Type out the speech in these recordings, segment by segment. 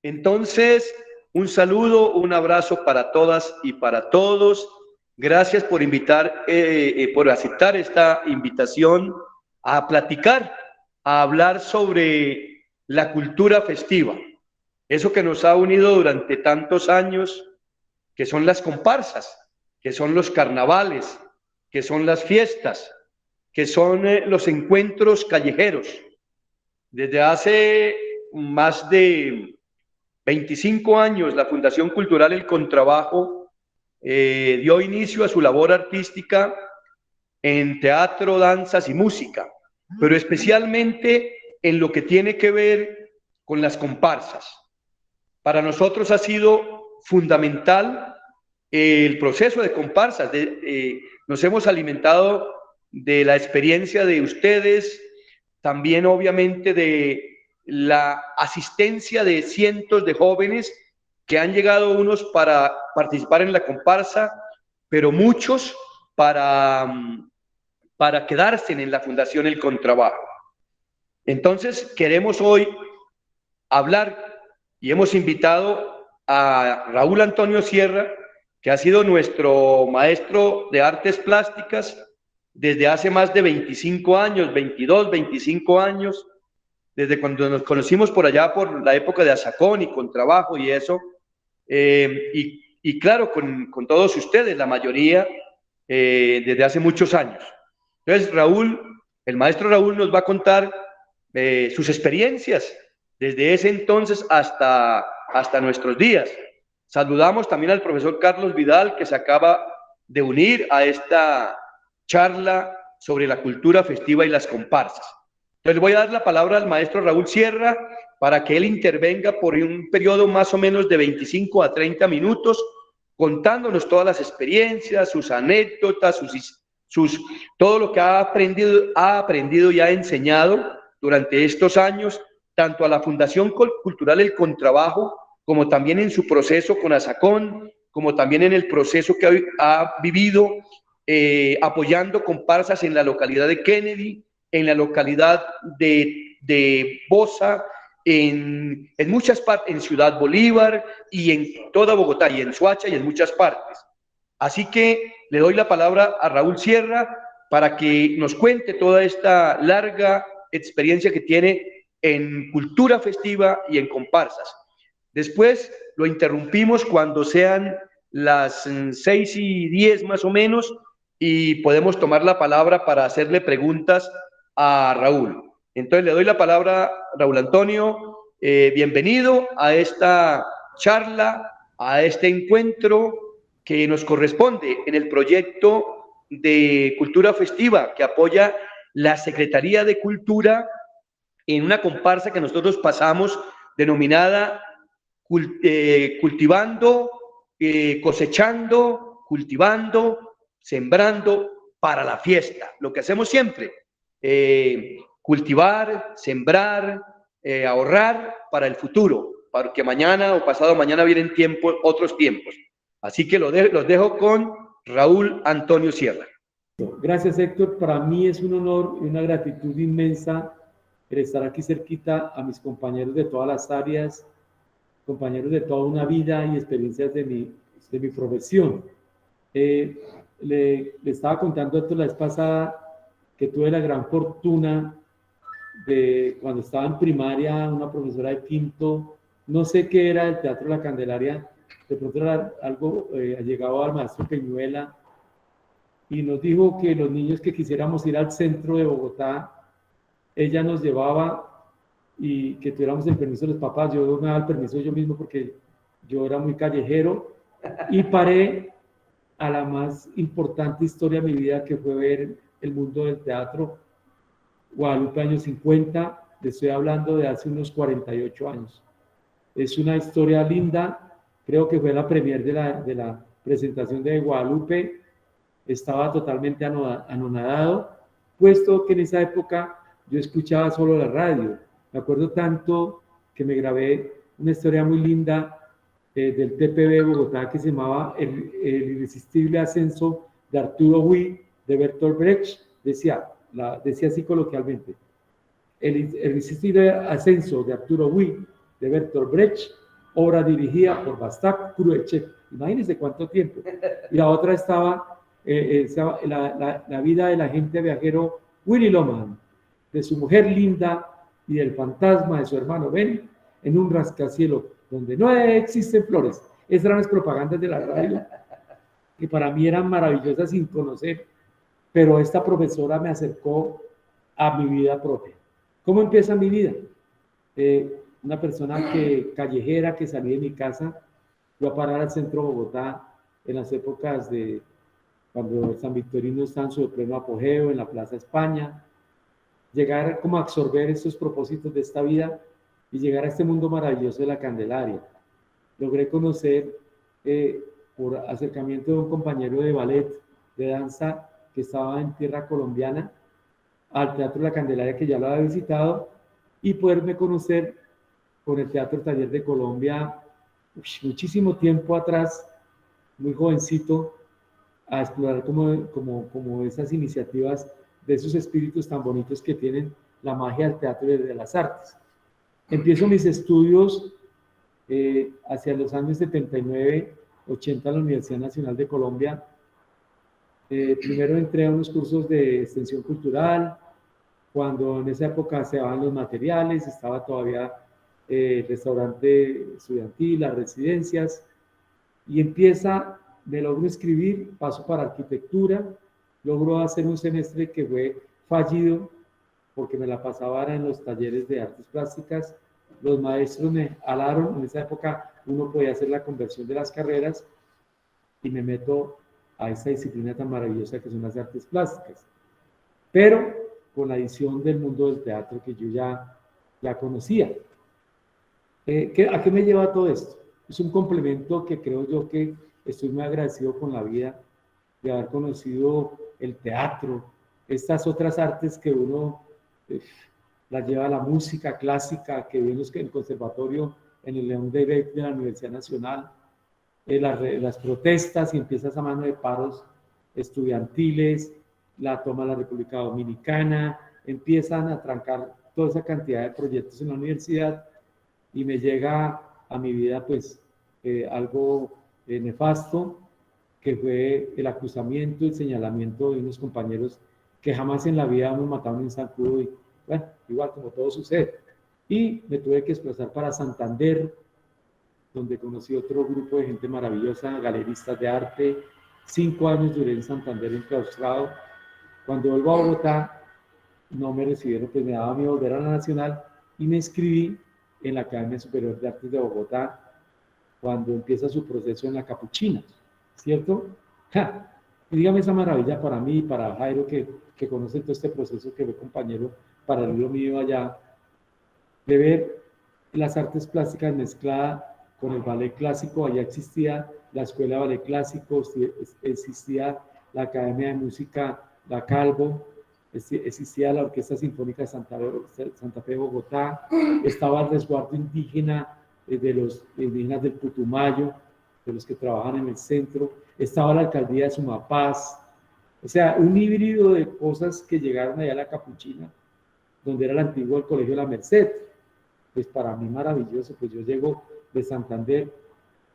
Entonces, un saludo, un abrazo para todas y para todos. Gracias por por aceptar esta invitación a platicar, a hablar sobre la cultura festiva. Eso que nos ha unido durante tantos años, que son las comparsas, que son los carnavales, que son las fiestas, que son los encuentros callejeros. Desde hace más de 25 años, la Fundación Cultural El Contrabajo dio inicio a su labor artística en teatro, danzas y música, pero especialmente en lo que tiene que ver con las comparsas. Para nosotros ha sido fundamental el proceso de comparsas. Nos hemos alimentado de la experiencia de ustedes, también obviamente de la asistencia de cientos de jóvenes que han llegado, unos para participar en la comparsa, pero muchos para quedarse en la Fundación El Contrabajo. Entonces queremos hoy hablar y hemos invitado a Raúl Antonio Sierra, que ha sido nuestro maestro de artes plásticas desde hace más de 25 años, 22, 25 años, desde cuando nos conocimos por allá por la época de Azacón y Contrabajo y eso, y claro, con todos ustedes, la mayoría, desde hace muchos años. Entonces, Raúl, el maestro Raúl nos va a contar sus experiencias desde ese entonces hasta nuestros días. Saludamos también al profesor Carlos Vidal, que se acaba de unir a esta charla sobre la cultura festiva y las comparsas. Entonces voy a dar la palabra al maestro Raúl Sierra para que él intervenga por un periodo más o menos de 25 a 30 minutos, contándonos todas las experiencias, sus anécdotas, todo lo que ha aprendido y ha enseñado durante estos años, tanto a la Fundación Cultural El Contrabajo, como también en su proceso con Azacón, como también en el proceso que ha vivido apoyando comparsas en la localidad de Kennedy, en la localidad de Bosa, en muchas partes, en Ciudad Bolívar y en toda Bogotá, y en Soacha y en muchas partes. Así que le doy la palabra a Raúl Sierra para que nos cuente toda esta larga experiencia que tiene en cultura festiva y en comparsas. Después lo interrumpimos cuando sean las 6:10 más o menos y podemos tomar la palabra para hacerle preguntas a Raúl. Entonces le doy la palabra a Raúl Antonio. Bienvenido a esta charla, a este encuentro que nos corresponde en el proyecto de cultura festiva que apoya la Secretaría de Cultura en una comparsa que nosotros pasamos denominada cultivando, cosechando, cultivando, sembrando para la fiesta. Lo que hacemos siempre, cultivar, sembrar, ahorrar para el futuro, para que mañana o pasado mañana vienen otros tiempos. Así que los dejo con Raúl Antonio Sierra. Gracias, Héctor. Para mí es un honor y una gratitud inmensa el estar aquí cerquita a mis compañeros de todas las áreas, compañeros de toda una vida y experiencias de mi profesión. Le estaba contando esto la vez pasada que tuve la gran fortuna de, cuando estaba en primaria, una profesora de quinto, no sé qué era el Teatro La Candelaria, de pronto era algo llegado al maestro Peñuela, y nos dijo que los niños que quisiéramos ir al centro de Bogotá, ella nos llevaba y que tuviéramos el permiso de los papás. Yo me daba el permiso yo mismo porque yo era muy callejero y paré a la más importante historia de mi vida, que fue ver el mundo del teatro. Guadalupe, años 50, le estoy hablando de hace unos 48 años. Es una historia linda, creo que fue la premier de la presentación de Guadalupe. Estaba totalmente anonadado, puesto que en esa época yo escuchaba solo la radio. Me acuerdo tanto que me grabé una historia muy linda del TPB de Bogotá que se llamaba el irresistible ascenso de Arturo Huy de Bertolt Brecht. Decía así coloquialmente: el irresistible ascenso de Arturo Huy de Bertolt Brecht obra dirigida por Bastak Khrushchev. Imagínense cuánto tiempo. Y la otra estaba la vida del agente viajero Willy Loman, de su mujer Linda y del fantasma de su hermano Ben, en un rascacielos donde no existen flores. Esas eran las propagandas de la radio, que para mí eran maravillosas sin conocer, pero esta profesora me acercó a mi vida propia. ¿Cómo empieza mi vida? Una persona callejera que salí de mi casa, fui a parar al centro de Bogotá en las épocas de cuando San Victorino está en su pleno apogeo, en la Plaza España, llegar como a absorber estos propósitos de esta vida y llegar a este mundo maravilloso de la Candelaria. Logré conocer, por acercamiento de un compañero de ballet, de danza, que estaba en tierra colombiana, al Teatro La Candelaria, que ya lo había visitado, y poderme conocer con el Teatro Taller de Colombia, muchísimo tiempo atrás, muy jovencito, a explorar como esas iniciativas de esos espíritus tan bonitos que tienen la magia del teatro y de las artes. Empiezo mis estudios hacia los años 79, 80 en la Universidad Nacional de Colombia. Primero entré a unos cursos de extensión cultural, cuando en esa época se daban los materiales, estaba todavía el restaurante estudiantil, las residencias, y me logro inscribir, paso para arquitectura, logro hacer un semestre que fue fallido, porque me la pasaba en los talleres de artes plásticas. Los maestros me alaron, en esa época uno podía hacer la conversión de las carreras, y me meto a esa disciplina tan maravillosa que son las artes plásticas. Pero con la visión del mundo del teatro que yo ya conocía. ¿A qué me lleva todo esto? Es un complemento que creo yo que estoy muy agradecido con la vida de haber conocido el teatro, estas otras artes que uno las lleva a la música clásica, que vemos que en el conservatorio, en el León de la Universidad Nacional, las protestas, y empieza esa mano de paros estudiantiles, la toma de la República Dominicana, empiezan a trancar toda esa cantidad de proyectos en la universidad, y me llega a mi vida pues algo nefasto, que fue el acusamiento y el señalamiento de unos compañeros que jamás en la vida hemos matado en zancudo, y bueno, igual como todo sucede. Y me tuve que desplazar para Santander, donde conocí otro grupo de gente maravillosa, galeristas de arte. 5 años duré en Santander enclaustrado. Cuando vuelvo a Bogotá, no me recibieron, pues me daba miedo volver a la Nacional, y me inscribí en la Academia Superior de Artes de Bogotá, cuando empieza su proceso en la Capuchina, ¿cierto? Y dígame esa maravilla para mí y para Jairo, que conoce todo este proceso, que fue compañero paralelo mío allá, de ver las artes plásticas mezcladas con el ballet clásico. Allá existía la Escuela de Ballet Clásico, existía la Academia de Música La Calvo, existía la Orquesta Sinfónica de Santa Fe de Bogotá, estaba el resguardo indígena de los indígenas del Putumayo, de los que trabajan en el centro, estaba la alcaldía de Sumapaz, o sea, un híbrido de cosas que llegaron allá a la Capuchina, donde era el antiguo Colegio La Merced. Pues para mí maravilloso, pues yo llego de Santander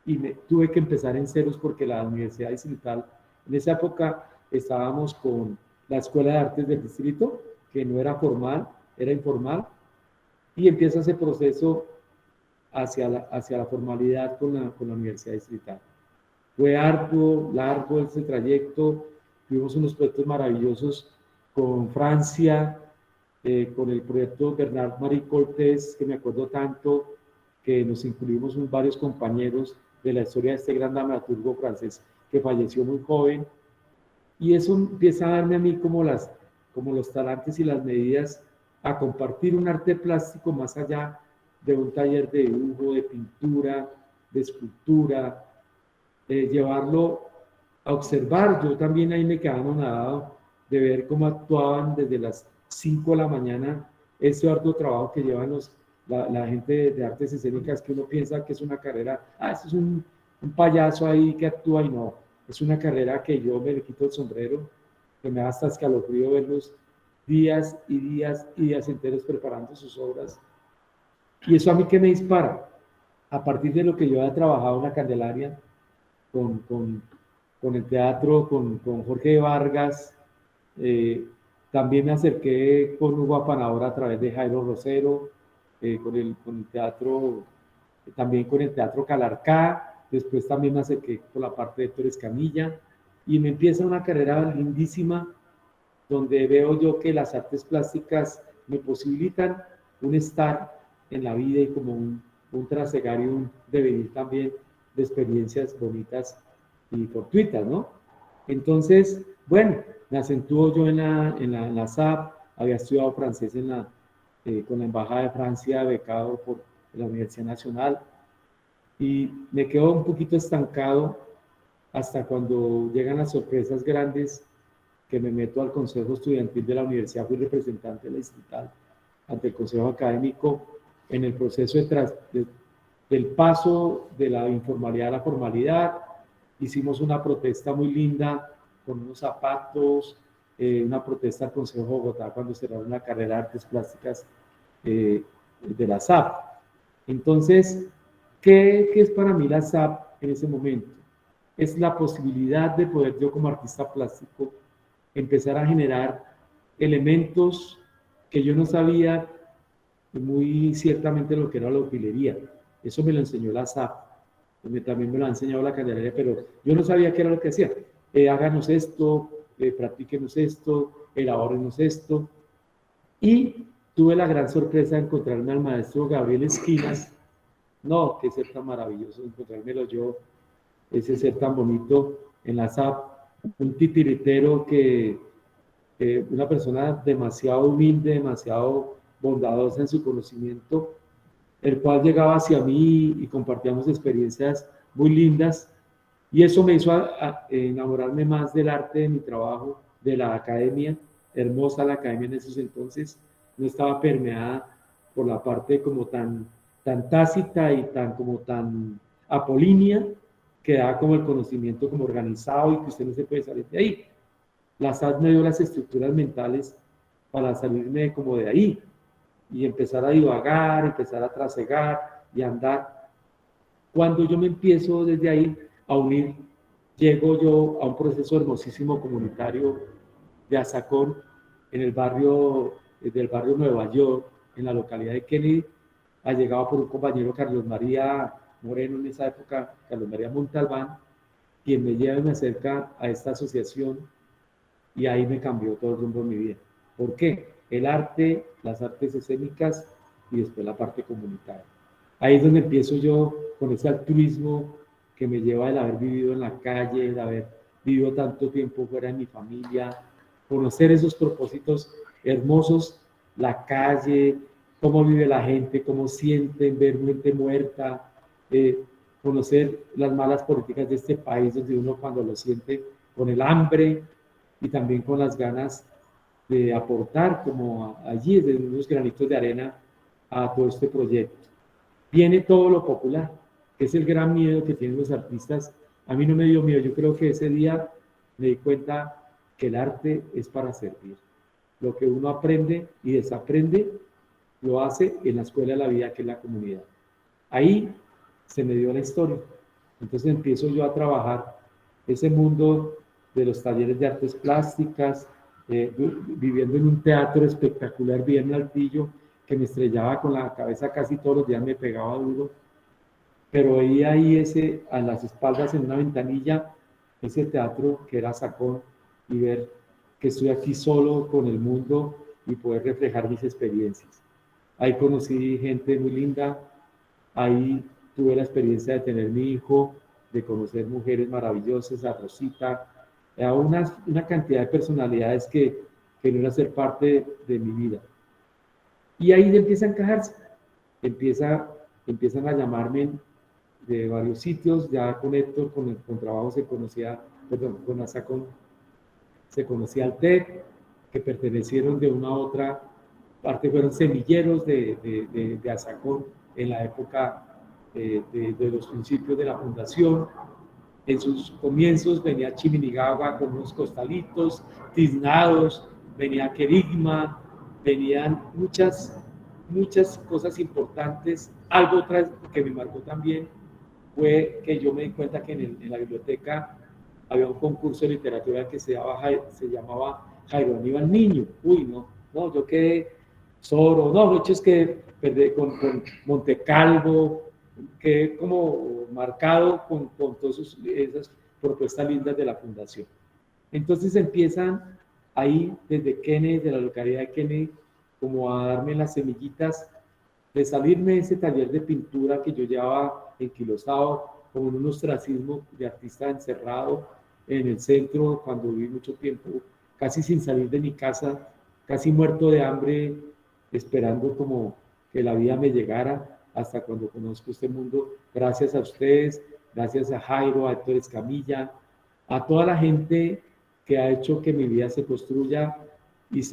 y tuve que empezar en ceros, porque la Universidad Distrital, en esa época estábamos con la Escuela de Artes del Distrito, que no era formal, era informal, y empieza ese proceso hacia la formalidad con la Universidad Distrital. Fue arduo, largo ese trayecto, tuvimos unos proyectos maravillosos con Francia, con el proyecto Bernard-Marie Cortés, que me acuerdo tanto, que nos incluimos varios compañeros de la historia de este gran dramaturgo francés que falleció muy joven, y eso empieza a darme a mí como los talantes y las medidas a compartir un arte plástico más allá de un taller de dibujo, de pintura, de escultura, llevarlo a observar. Yo también ahí me quedaba anonadado de ver cómo actuaban desde las 5 de la mañana, ese arduo trabajo que llevan la gente de artes escénicas, que uno piensa que es una carrera, eso es un payaso ahí que actúa, y no, es una carrera que yo me le quito el sombrero, que me da hasta escalofrío verlos días y días y días enteros preparando sus obras. Y eso a mí, ¿qué me dispara? a partir de lo que yo había trabajado en la Candelaria, con el teatro, con Jorge Vargas, también me acerqué con Hugo Apanador a través de Jairo Rosero, con el teatro, también con el Teatro Calarcá, después también me acerqué por la parte de Héctor Escamilla, y me empieza una carrera lindísima, donde veo yo que las artes plásticas me posibilitan un estar en la vida y como un trasegar y un devenir también de experiencias bonitas y fortuitas, ¿no? Entonces, bueno, me acentúo yo en la SAP, había estudiado francés con la Embajada de Francia, becado por la Universidad Nacional, y me quedo un poquito estancado hasta cuando llegan las sorpresas grandes, que me meto al Consejo Estudiantil de la Universidad, fui representante de la Institutal ante el Consejo Académico en el proceso del paso de la informalidad a la formalidad. Hicimos una protesta muy linda con unos zapatos, una protesta al Consejo de Bogotá cuando cerraron la carrera de Artes Plásticas de la SAP. Entonces, ¿qué es para mí la SAP en ese momento? Es la posibilidad de poder yo como artista plástico empezar a generar elementos que yo no sabía muy ciertamente lo que era la utilería. Eso me lo enseñó la SAP, también me lo ha enseñado la Candelaria, pero yo no sabía qué era lo que hacía. Háganos esto, practíquenos esto, elabórenos esto. Y tuve la gran sorpresa de encontrarme al maestro Gabriel Esquinas. No, qué ser tan maravilloso encontrármelo yo, ese ser tan bonito en la SAP, un titiritero una persona demasiado humilde, demasiado bondadosa en su conocimiento, el cual llegaba hacia mí y compartíamos experiencias muy lindas, y eso me hizo enamorarme más del arte de mi trabajo, de la academia, hermosa la academia en esos entonces, no estaba permeada por la parte como tan tácita y tan apolínea, que da como el conocimiento como organizado y que usted no se puede salir de ahí. La SAT me dio las estructuras mentales para salirme como de ahí y empezar a divagar, empezar a trasegar y andar. Cuando yo me empiezo desde ahí a unir, llego yo a un proceso hermosísimo comunitario de Azacón, en el barrio, del barrio Nueva York, en la localidad de Kennedy, allegado por un compañero, Carlos María Moreno, en esa época, Carlos María Montalbán, quien me lleva y me acerca a esta asociación, y ahí me cambió todo el rumbo de mi vida. ¿Por qué? El arte, las artes escénicas y después la parte comunitaria. Ahí es donde empiezo yo con ese altruismo que me lleva el haber vivido en la calle, el haber vivido tanto tiempo fuera de mi familia, conocer esos propósitos hermosos, la calle, cómo vive la gente, cómo sienten, ver gente muerta, conocer las malas políticas de este país, donde uno cuando lo siente con el hambre y también con las ganas de aportar como allí, de unos granitos de arena a todo este proyecto. Viene todo lo popular, que es el gran miedo que tienen los artistas. A mí no me dio miedo, yo creo que ese día me di cuenta que el arte es para servir. Lo que uno aprende y desaprende, lo hace en la escuela de la vida, que es la comunidad. Ahí se me dio la historia. Entonces empiezo yo a trabajar ese mundo de los talleres de artes plásticas, viviendo en un teatro espectacular, bien altillo, que me estrellaba con la cabeza casi todos los días, me pegaba duro, pero veía ahí a las espaldas en una ventanilla, ese teatro que era Sacón, y ver que estoy aquí solo con el mundo y poder reflejar mis experiencias. Ahí conocí gente muy linda, ahí tuve la experiencia de tener mi hijo, de conocer mujeres maravillosas, a Rosita, a una cantidad de personalidades que no era ser parte de mi vida. Y ahí empieza a encajarse, empiezan a llamarme de varios sitios, ya con Héctor, con trabajo se conocía, perdón, con Azacón se conocía al TEC, que pertenecieron de una a otra parte, fueron semilleros de Azacón en la época de los principios de la fundación. En sus comienzos venía Chiminigagua con unos costalitos tiznados, venía Querigma, venían muchas muchas cosas importantes. Algo otra que me marcó también fue que yo me di cuenta que en la biblioteca había un concurso de literatura que se llamaba Jairo Aníbal Niño. Uy, no, yo quedé solo, no, de hecho es que perdí con Montecalvo, quedé como marcado con todas esas propuestas lindas de la fundación. Entonces empiezan ahí desde Kennedy, de la localidad de Kennedy, como a darme las semillitas de salirme de ese taller de pintura que yo llevaba enquilosado, como en un ostracismo de artista encerrado en el centro, cuando viví mucho tiempo, casi sin salir de mi casa, casi muerto de hambre, esperando como que la vida me llegara, hasta cuando conozco este mundo, gracias a ustedes, gracias a Jairo, a Héctor Escamilla, a toda la gente que ha hecho que mi vida se construya y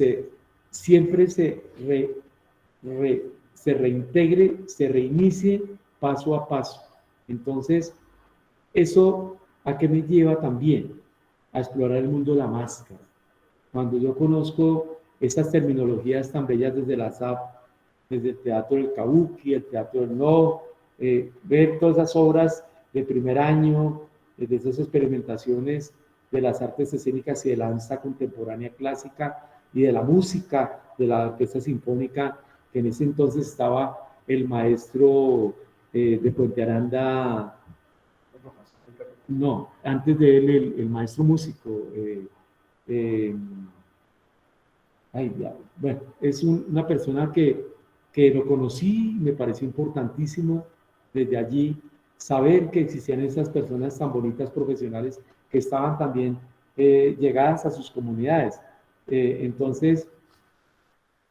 siempre se reintegre, se reinicie paso a paso. Entonces, ¿eso a qué me lleva también? A explorar el mundo de la máscara. Cuando yo conozco estas terminologías tan bellas desde la SAP, desde el teatro del Kabuki, el teatro del No, ver todas esas obras de primer año, desde esas experimentaciones de las artes escénicas y de la danza contemporánea clásica y de la música, de la orquesta sinfónica, que en ese entonces estaba el maestro de Puente Aranda, no, antes de él el maestro músico, bueno, es una persona que lo conocí, me pareció importantísimo desde allí saber que existían esas personas tan bonitas profesionales que estaban también llegadas a sus comunidades. Entonces,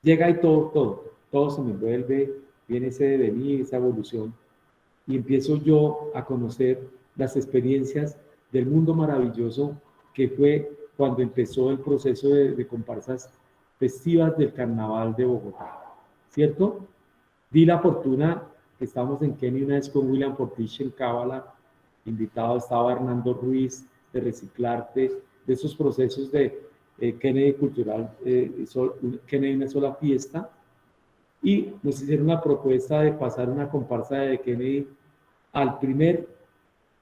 llega y todo se me envuelve, viene ese de mí, esa evolución, y empiezo yo a conocer las experiencias del mundo maravilloso que fue cuando empezó el proceso de comparsas festivas del Carnaval de Bogotá, ¿cierto? Di la fortuna que estábamos en Kenia una vez con William Portish en Cábala, invitado estaba Hernando Ruiz de Reciclarte, de esos procesos de Kennedy Cultural, Kennedy Una Sola Fiesta, y nos hicieron una propuesta de pasar una comparsa de Kennedy al primer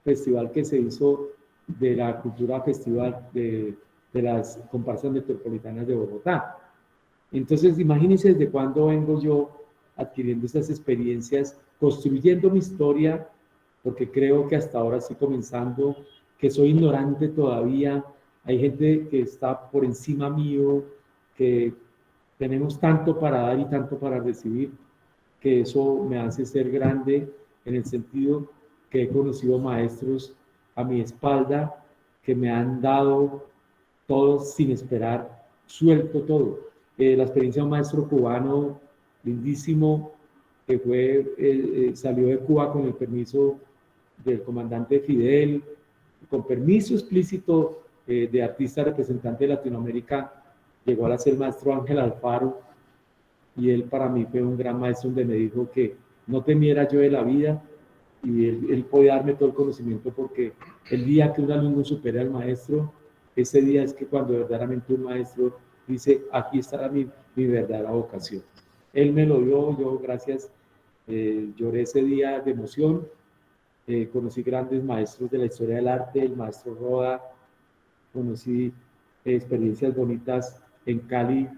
festival que se hizo de la cultura festival de las comparsas metropolitanas de Bogotá. Entonces, imagínense desde cuándo vengo yo adquiriendo estas experiencias, construyendo mi historia, porque creo que hasta ahora estoy comenzando, que soy ignorante todavía, hay gente que está por encima mío, que tenemos tanto para dar y tanto para recibir, que eso me hace ser grande en el sentido que he conocido maestros a mi espalda que me han dado todo sin esperar, suelto todo. La experiencia de un maestro cubano lindísimo que salió de Cuba con el permiso del comandante Fidel, con permiso explícito de artista representante de Latinoamérica, llegó a ser maestro Ángel Alfaro, y él para mí fue un gran maestro donde me dijo que no temiera yo de la vida, y él puede darme todo el conocimiento, porque el día que un alumno supera al maestro, ese día es que cuando verdaderamente un maestro dice, aquí estará mi verdadera vocación. Él me lo dio, yo gracias, lloré ese día de emoción, conocí grandes maestros de la historia del arte, el maestro Roda, conocí experiencias bonitas en Cali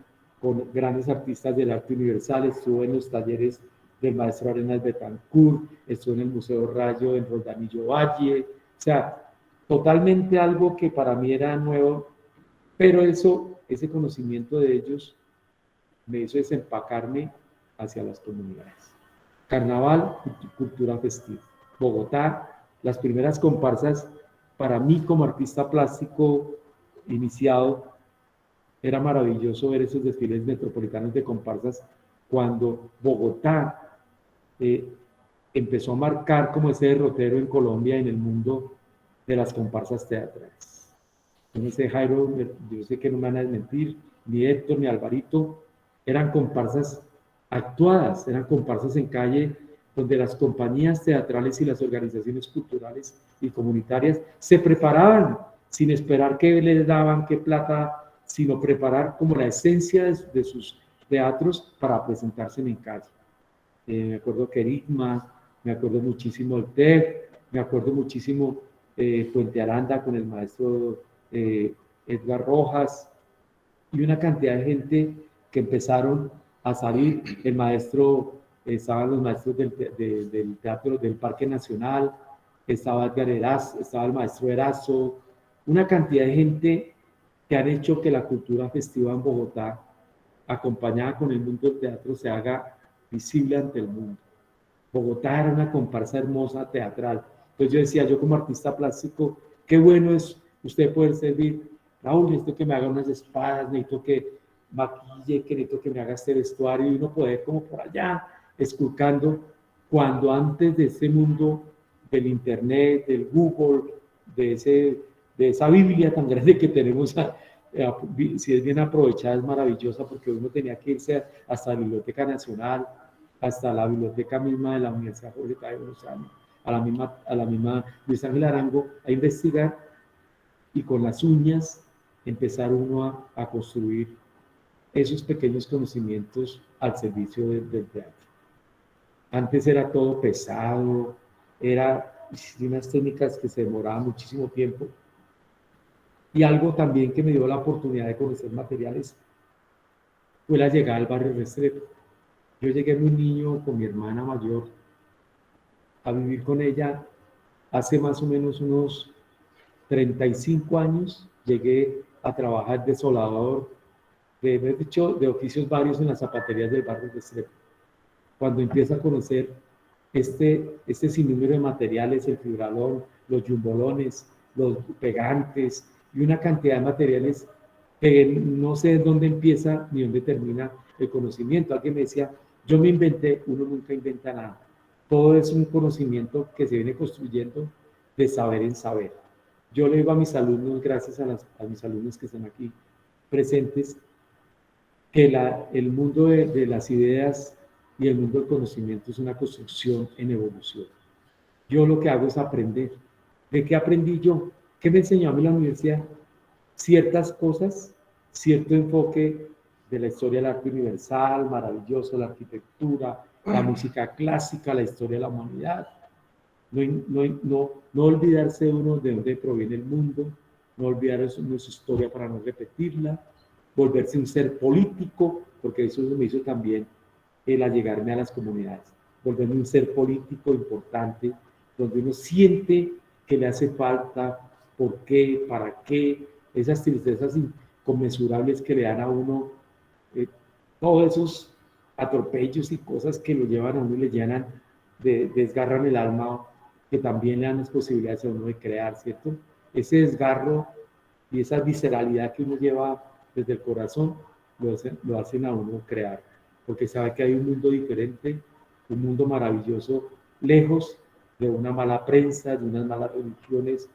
con grandes artistas del arte universal, estuve en los talleres del maestro Arenas Betancourt, estuve en el Museo Rayo en Roldanillo Valle, o sea, totalmente algo que para mí era nuevo, pero ese conocimiento de ellos me hizo desempacarme hacia las comunidades. Carnaval, cultura festiva. Bogotá, las primeras comparsas, para mí como artista plástico iniciado, era maravilloso ver esos desfiles metropolitanos de comparsas cuando Bogotá empezó a marcar como ese derrotero en Colombia y en el mundo de las comparsas teatrales. No sé, Jairo, yo sé que no me van a desmentir, ni Héctor ni Alvarito, eran comparsas actuadas, eran comparsas en calle, donde las compañías teatrales y las organizaciones culturales y comunitarias se preparaban sin esperar qué les daban, qué plata, sino preparar como la esencia de sus teatros para presentarse en calle. me acuerdo Querigma, me acuerdo muchísimo el TEF, me acuerdo muchísimo Puente Aranda con el maestro Edgar Rojas, y una cantidad de gente que empezaron a salir. El maestro, estaban los maestros del teatro del Parque Nacional, estaba Edgar Erazo, estaba el maestro Erazo, una cantidad de gente que han hecho que la cultura festiva en Bogotá, acompañada con el mundo del teatro, se haga visible ante el mundo. Bogotá era una comparsa hermosa teatral. Entonces yo decía, yo como artista plástico, qué bueno es usted poder servir. Raúl, necesito que me haga unas espadas, necesito que maquille, que necesito que me haga este vestuario, y uno poder como por allá, esculcando, cuando antes de ese mundo del internet, del Google, de esa Biblia tan grande que tenemos, si es bien aprovechada, es maravillosa, porque uno tenía que irse hasta la Biblioteca Nacional, hasta la biblioteca misma de la Universidad Jorge Tadeo Lozano, a la misma Luis Ángel Arango, a investigar, y con las uñas empezar uno a construir esos pequeños conocimientos al servicio del teatro. Antes era todo pesado, era unas técnicas que se demoraban muchísimo tiempo, y algo también que me dio la oportunidad de conocer materiales fue la llegada al barrio Restrepo. Yo llegué muy niño con mi hermana mayor a vivir con ella hace más o menos unos 35 años. Llegué a trabajar de soldador, de oficios varios en las zapaterías del barrio de Restrepo. Cuando empiezo a conocer este sinnúmero de materiales, el fibralón, los yumbolones, los pegantes y una cantidad de materiales que no sé dónde empieza ni dónde termina el conocimiento. Alguien me decía, yo me inventé, uno nunca inventa nada. Todo es un conocimiento que se viene construyendo de saber en saber. Yo le digo a mis alumnos, gracias a mis alumnos que están aquí presentes, que el mundo de las ideas y el mundo del conocimiento es una construcción en evolución. Yo lo que hago es aprender. ¿De qué aprendí yo? ¿Qué me enseñó a mí la universidad? Ciertas cosas, cierto enfoque de la historia del arte universal, maravilloso, la arquitectura, la música clásica, la historia de la humanidad. No olvidarse uno de dónde proviene el mundo, no olvidar su historia para no repetirla, volverse un ser político, porque eso me hizo también el allegarme a las comunidades, volverme un ser político importante, donde uno siente que le hace falta, por qué, para qué, esas tristezas inconmensurables que le dan a uno, todos esos atropellos y cosas que lo llevan a uno y le llenan, desgarran el alma, que también le dan las posibilidades a uno de crear, ¿cierto? Ese desgarro y esa visceralidad que uno lleva desde el corazón, lo hacen a uno crear, porque sabe que hay un mundo diferente, un mundo maravilloso, lejos de una mala prensa, de unas malas religiones,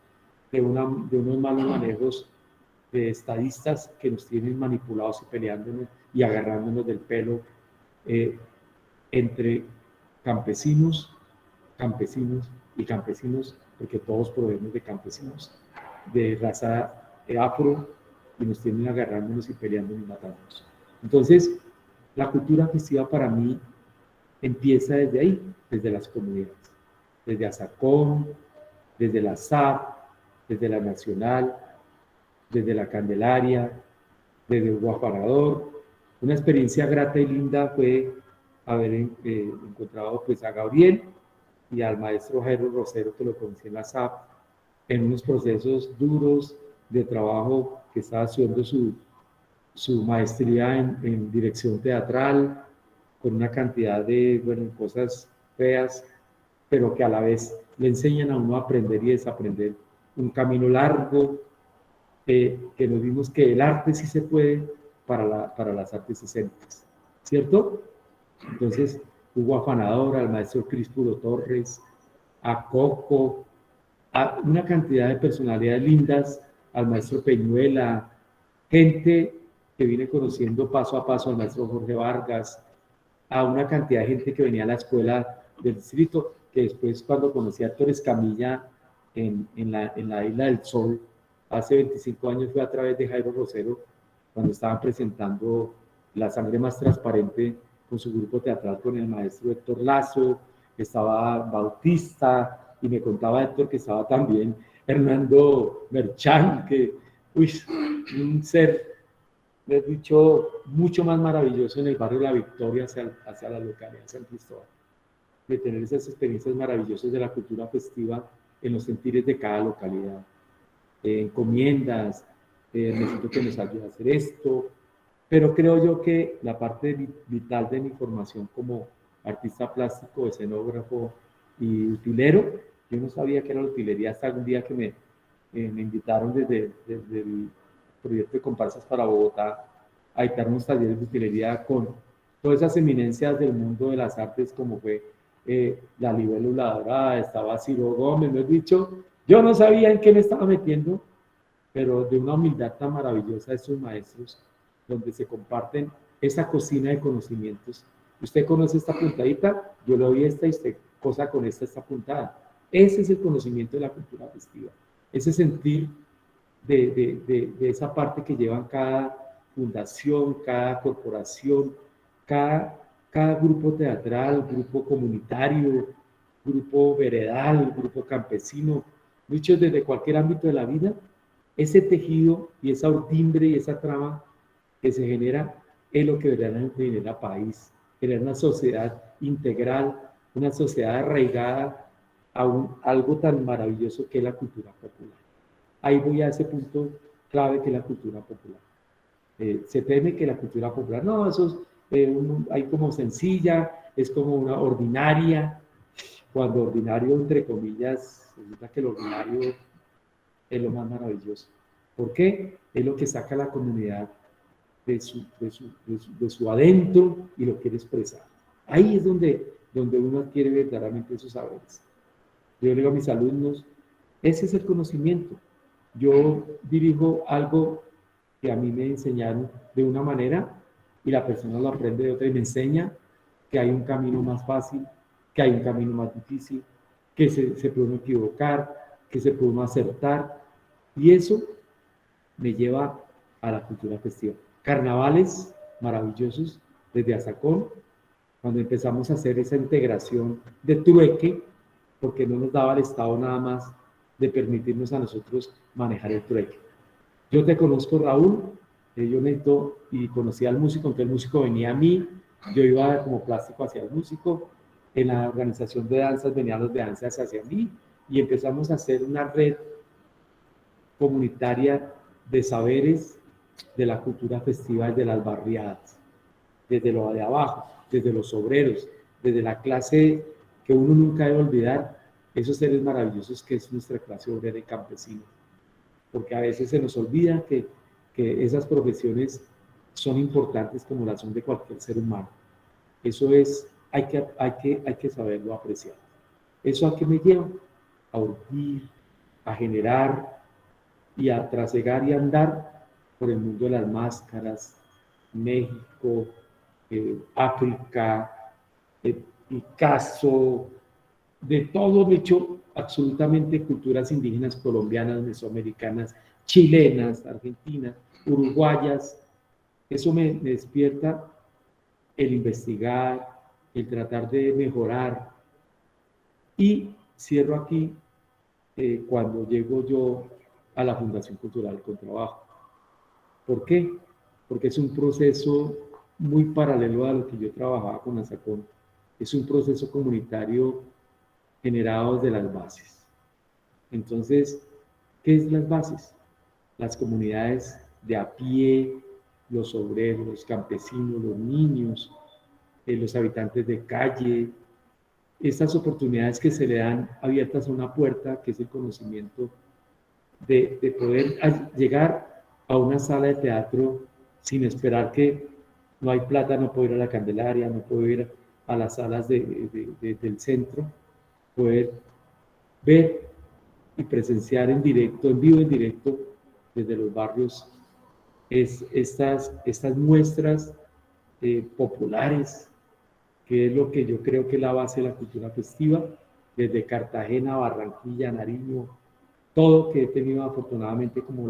de unos malos manejos de estadistas que nos tienen manipulados y peleándonos y agarrándonos del pelo, entre campesinos y campesinos, porque todos provenimos de campesinos de raza afro, y nos tienen agarrándonos y peleándonos y matándonos. Entonces, la cultura festiva para mí empieza desde ahí, desde las comunidades, desde Azacón, desde la SAP, desde la Nacional, desde la Candelaria, desde Guaparador. Una experiencia grata y linda fue haber encontrado pues a Gabriel y al maestro Jairo Rosero, que lo conocí en la SAP, en unos procesos duros de trabajo, que estaba haciendo su maestría en dirección teatral, con una cantidad de cosas feas, pero que a la vez le enseñan a uno a aprender y desaprender. Un camino largo, que nos vimos que el arte sí se puede para las artes escénicas, ¿cierto? Entonces, hubo afanador, al maestro Crispuro Torres, a Coco, a una cantidad de personalidades lindas, al maestro Peñuela, gente que vine conociendo paso a paso, al maestro Jorge Vargas, a una cantidad de gente que venía a la escuela del distrito, que después cuando conocí a Héctor Escamilla en la Isla del Sol, hace 25 años, fue a través de Jairo Rosero, cuando estaban presentando La sangre más transparente con su grupo teatral, con el maestro Héctor Lazo, estaba Bautista, y me contaba Héctor que estaba también Hernando Merchán, que, uy, un ser, me he dicho, mucho más maravilloso en el barrio La Victoria hacia la localidad de San Cristóbal, de tener esas experiencias maravillosas de la cultura festiva en los sentires de cada localidad. Encomiendas, necesito que nos ayude a hacer esto, pero creo yo que la parte vital de mi formación como artista plástico, escenógrafo y utilero, yo no sabía que era la utilería hasta un día que me invitaron desde el proyecto de comparsas para Bogotá a dictar unos talleres de utilería con todas esas eminencias del mundo de las artes, como fue la Libélula Dorada, estaba Ciro Gómez, me he dicho, yo no sabía en qué me estaba metiendo, pero de una humildad tan maravillosa de estos maestros, donde se comparten esa cocina de conocimientos. Usted conoce esta puntadita, yo le doy esta y usted cosa con esta está puntada. Ese es el conocimiento de la cultura festiva, ese sentir de esa parte que llevan cada fundación, cada corporación, cada grupo teatral, grupo comunitario, grupo veredal, grupo campesino, muchos desde cualquier ámbito de la vida, ese tejido y esa urdimbre y esa trama que se genera es lo que verdaderamente genera país, genera una sociedad integral, una sociedad arraigada a algo tan maravilloso que es la cultura popular. Ahí voy a ese punto clave que es la cultura popular. Se teme que la cultura popular, no, eso es hay como sencilla, es como una ordinaria, cuando ordinario, entre comillas, resulta que lo ordinario es lo más maravilloso. ¿Por qué? Es lo que saca a la comunidad de su adentro y lo quiere expresar. Ahí es donde uno adquiere verdaderamente esos saberes. Yo le digo a mis alumnos, ese es el conocimiento. Yo dirijo algo que a mí me enseñaron de una manera y la persona lo aprende de otra y me enseña que hay un camino más fácil, que hay un camino más difícil, que se puede equivocar, que se puede acertar, y eso me lleva a la cultura festiva. Carnavales maravillosos desde Azacón, cuando empezamos a hacer esa integración de trueque, porque no nos daba el Estado nada más de permitirnos a nosotros manejar el trueque. Yo te conozco, Raúl, yo necesito, y conocí al músico, entonces el músico venía a mí, yo iba como plástico hacia el músico, en la organización de danzas venían los de danzas hacia mí, y empezamos a hacer una red comunitaria de saberes de la cultura festiva y de las barriadas, desde lo de abajo, desde los obreros, desde la clase que uno nunca debe olvidar, esos seres maravillosos que es nuestra clase obrera y campesina, porque a veces se nos olvida que esas profesiones son importantes como las son de cualquier ser humano. Eso es, hay que saberlo apreciar. ¿Eso a qué me lleva? A urdir, a generar y a trasegar y andar por el mundo de las máscaras, México, África, Picasso, de todo hecho, absolutamente culturas indígenas colombianas, mesoamericanas, chilenas, argentinas, uruguayas. Eso me despierta el investigar, el tratar de mejorar. Y cierro aquí cuando llego yo a la Fundación Cultural con Trabajo. ¿Por qué? Porque es un proceso muy paralelo a lo que yo trabajaba con Azacón. Es un proceso comunitario generado desde las bases. Entonces, ¿qué es las bases? Las comunidades de a pie, los obreros, los campesinos, los niños, los habitantes de calle, estas oportunidades que se le dan abiertas a una puerta, que es el conocimiento de poder llegar a una sala de teatro sin esperar que no hay plata, no puedo ir a la Candelaria, no puedo ir a las salas del centro, poder ver y presenciar en directo, en vivo, en directo, desde los barrios, estas muestras populares, que es lo que yo creo que es la base de la cultura festiva, desde Cartagena, Barranquilla, Nariño, todo que he tenido afortunadamente como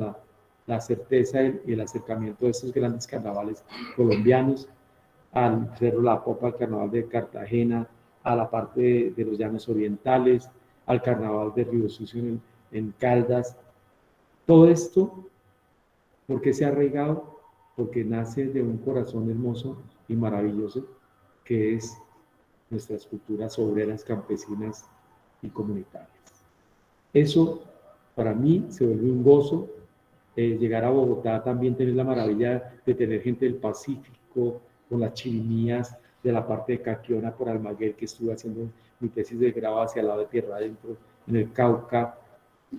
la certeza y el acercamiento de estos grandes carnavales colombianos, al Cerro La Popa, al Carnaval de Cartagena, a la parte de los Llanos Orientales, al Carnaval de Río Sucio en Caldas. Todo esto, ¿por qué se ha arraigado? Porque nace de un corazón hermoso y maravilloso, que es nuestras culturas obreras, campesinas y comunitarias. Eso, para mí, se vuelve un gozo. Llegar a Bogotá también tener la maravilla de tener gente del Pacífico, con las chirimías de la parte de Caquiona por Almaguer, que estuve haciendo mi tesis de grado hacia el lado de Tierra Adentro, en el Cauca.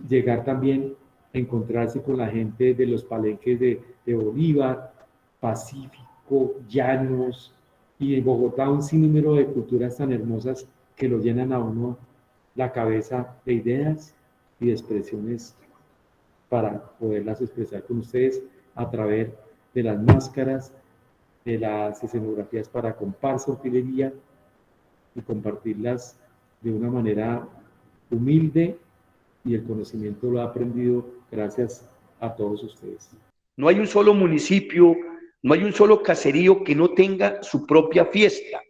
Llegar también a encontrarse con la gente de los palenques de Bolívar, Pacífico, Llanos, y en Bogotá un sinnúmero de culturas tan hermosas que lo llenan a uno la cabeza de ideas y de expresiones para poderlas expresar con ustedes a través de las máscaras, de las escenografías para comparsa, utilería, y compartirlas de una manera humilde, y el conocimiento lo ha aprendido gracias a todos ustedes. No hay un solo municipio, no hay un solo caserío que no tenga su propia fiesta.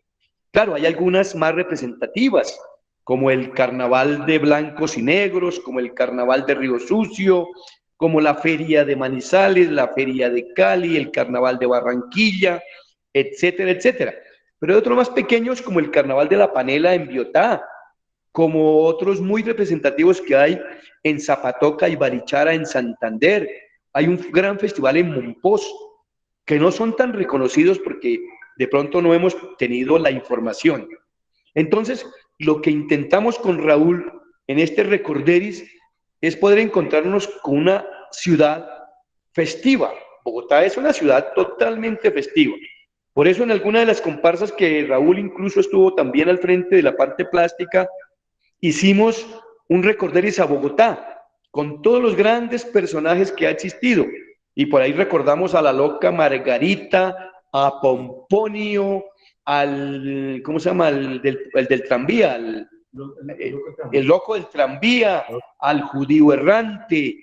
Claro, hay algunas más representativas, como el Carnaval de Blancos y Negros, como el Carnaval de Río Sucio, como la Feria de Manizales, la Feria de Cali, el Carnaval de Barranquilla, etcétera, etcétera. Pero hay otros más pequeños, como el Carnaval de la Panela en Biotá, como otros muy representativos que hay en Zapatoca y Barichara en Santander. Hay un gran festival en Mompox, que no son tan reconocidos porque de pronto no hemos tenido la información. Entonces, lo que intentamos con Raúl en este Recorderis es poder encontrarnos con una ciudad festiva. Bogotá es una ciudad totalmente festiva. Por eso en alguna de las comparsas que Raúl incluso estuvo también al frente de la parte plástica, hicimos un Recorderis a Bogotá, con todos los grandes personajes que ha existido. Y por ahí recordamos a la loca Margarita, a Pomponio, al, ¿cómo se llama? El del tranvía, el loco del tranvía, al judío errante.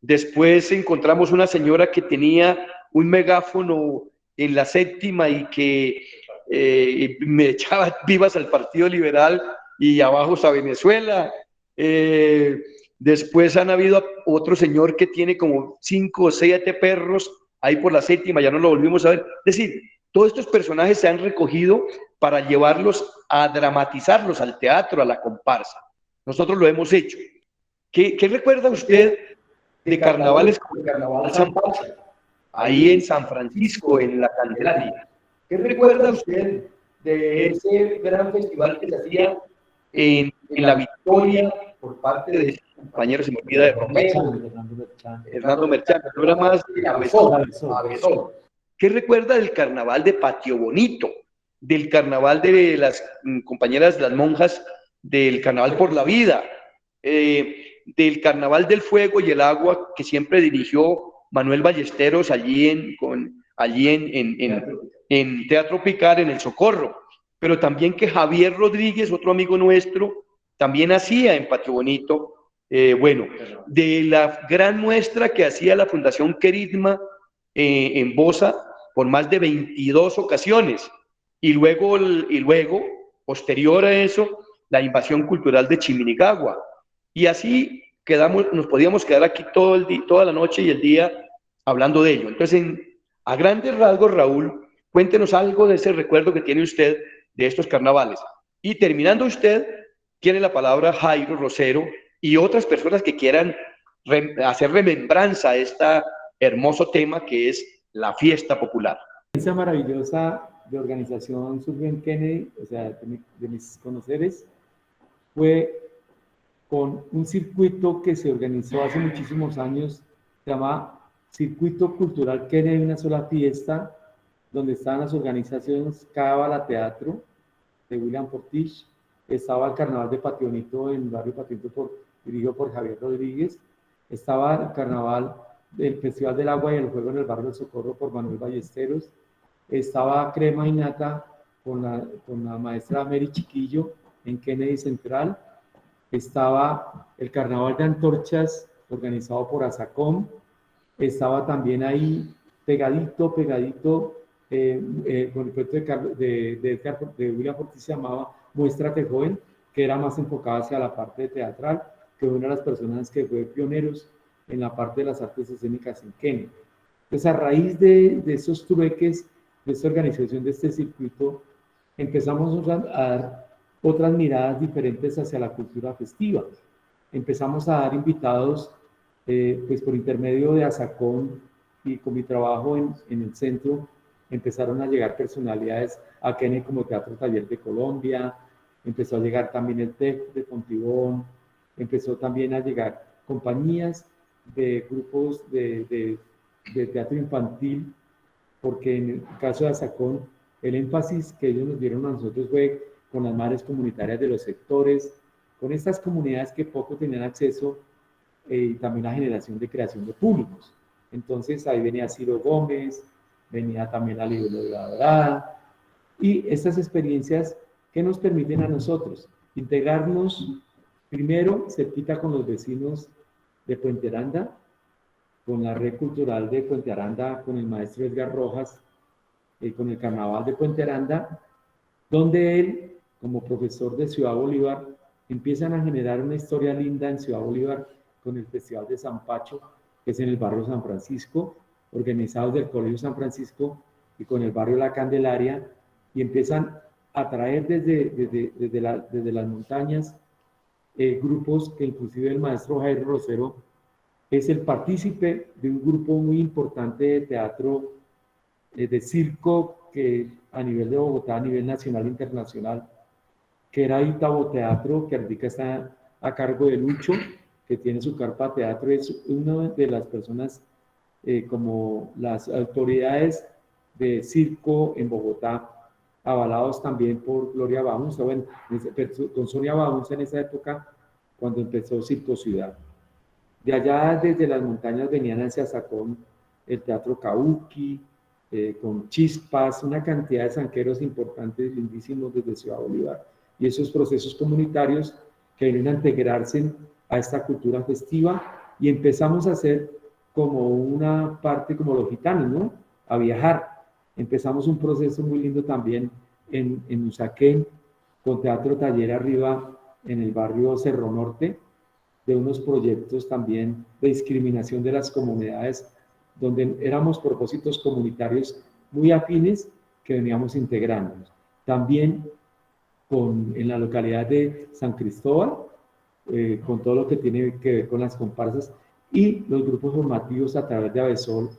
Después encontramos una señora que tenía un megáfono en la séptima y que me echaba vivas al Partido Liberal y abajo a Venezuela. Después han habido otro señor que tiene como 5 o 7 perros ahí por la séptima, ya no lo volvimos a ver. Es decir, todos estos personajes se han recogido para llevarlos a dramatizarlos al teatro, a la comparsa. Nosotros lo hemos hecho. ¿Qué recuerda usted de carnavales como el Carnaval San Pacha, ahí en San Francisco, en la Candelaria? ¿Qué recuerda usted de ese gran festival que se hacía en la Victoria por parte de ese compañero, se me olvida, de Romero, Hernando Merchán, no era más de Avesol? ¿Qué recuerda del carnaval de Patio Bonito, del carnaval de las compañeras, las monjas, del carnaval por la vida, del carnaval del fuego y el agua que siempre dirigió Manuel Ballesteros allí en Teatro Picar, en el Socorro? Pero también que Javier Rodríguez, otro amigo nuestro, también hacía en Patio Bonito. Bueno, de la gran muestra que hacía la Fundación Querisma en Bosa por más de 22 ocasiones, y luego, posterior a eso, la invasión cultural de Chiminigagua. Y así nos podíamos quedar aquí toda la noche y el día hablando de ello. Entonces, a grandes rasgos, Raúl, cuéntenos algo de ese recuerdo que tiene usted de estos carnavales. Y terminando usted, tiene la palabra Jairo Rosero y otras personas que quieran hacer remembranza a este hermoso tema que es la fiesta popular. Esa maravillosa de organización surgió en Kennedy, o sea, de mis conoceres, fue con un circuito que se organizó hace muchísimos años, se llama Circuito Cultural Kennedy, una sola fiesta, donde estaban las organizaciones Cábala Teatro, de William Portish, estaba el Carnaval de Patio Bonito en el barrio Patio Bonito dirigido por Javier Rodríguez, estaba el Carnaval del Festival del Agua y el Fuego en el barrio del Socorro por Manuel Ballesteros, estaba Crema y Nata con la maestra Mary Chiquillo en Kennedy Central, estaba el Carnaval de Antorchas organizado por ASACOM, estaba también ahí pegadito con el proyecto de William Fortis se llamaba Muéstrate Joven, que era más enfocada hacia la parte teatral, que fue una de las personas que fue pioneros en la parte de las artes escénicas en Kenia. Entonces, a raíz de esos trueques, de esta organización, de este circuito, empezamos a dar otras miradas diferentes hacia la cultura festiva. Empezamos a dar invitados, pues por intermedio de ASACON y con mi trabajo en el centro, empezaron a llegar personalidades a Kenia como Teatro Taller de Colombia, empezó a llegar también el TEC de Fontibón, empezó también a llegar compañías de grupos de teatro infantil, porque en el caso de ASACON, el énfasis que ellos nos dieron a nosotros fue con las madres comunitarias de los sectores, con estas comunidades que poco tenían acceso, y también la generación de creación de públicos. Entonces ahí venía Ciro Gómez, venía también la Libélula Dorada, y estas experiencias que nos permiten a nosotros integrarnos primero cerquita con los vecinos de Puente Aranda, con la red cultural de Puente Aranda, con el maestro Edgar Rojas, con el carnaval de Puente Aranda, donde él, como profesor de Ciudad Bolívar, empiezan a generar una historia linda en Ciudad Bolívar con el Festival de San Pacho, que es en el barrio San Francisco, organizados del Colegio San Francisco y con el barrio La Candelaria, y empiezan a traer desde las montañas grupos que inclusive el maestro Jairo Rosero es el partícipe de un grupo muy importante de teatro, de circo, que a nivel de Bogotá, a nivel nacional e internacional, que era Itabo Teatro, que ahorita está a cargo de Lucho, que tiene su carpa teatro, es una de las personas como las autoridades de circo en Bogotá, avalados también por Gloria Baunza, bueno, con Sonia Baunza en esa época, cuando empezó Circo Ciudad. De allá, desde las montañas, venían hacia Sacón el Teatro Cauqui, con Chispas, una cantidad de zanqueros importantes, lindísimos desde Ciudad Bolívar. Y esos procesos comunitarios que vienen a integrarse a esta cultura festiva, y empezamos a hacer como una parte como los gitanos, ¿no? A viajar. Empezamos un proceso muy lindo también en Usaquén, con Teatro Taller arriba en el barrio Cerro Norte, de unos proyectos también de discriminación de las comunidades, donde éramos propósitos comunitarios muy afines que veníamos integrándonos. También en la localidad de San Cristóbal, con todo lo que tiene que ver con las comparsas y los grupos formativos a través de Avesol,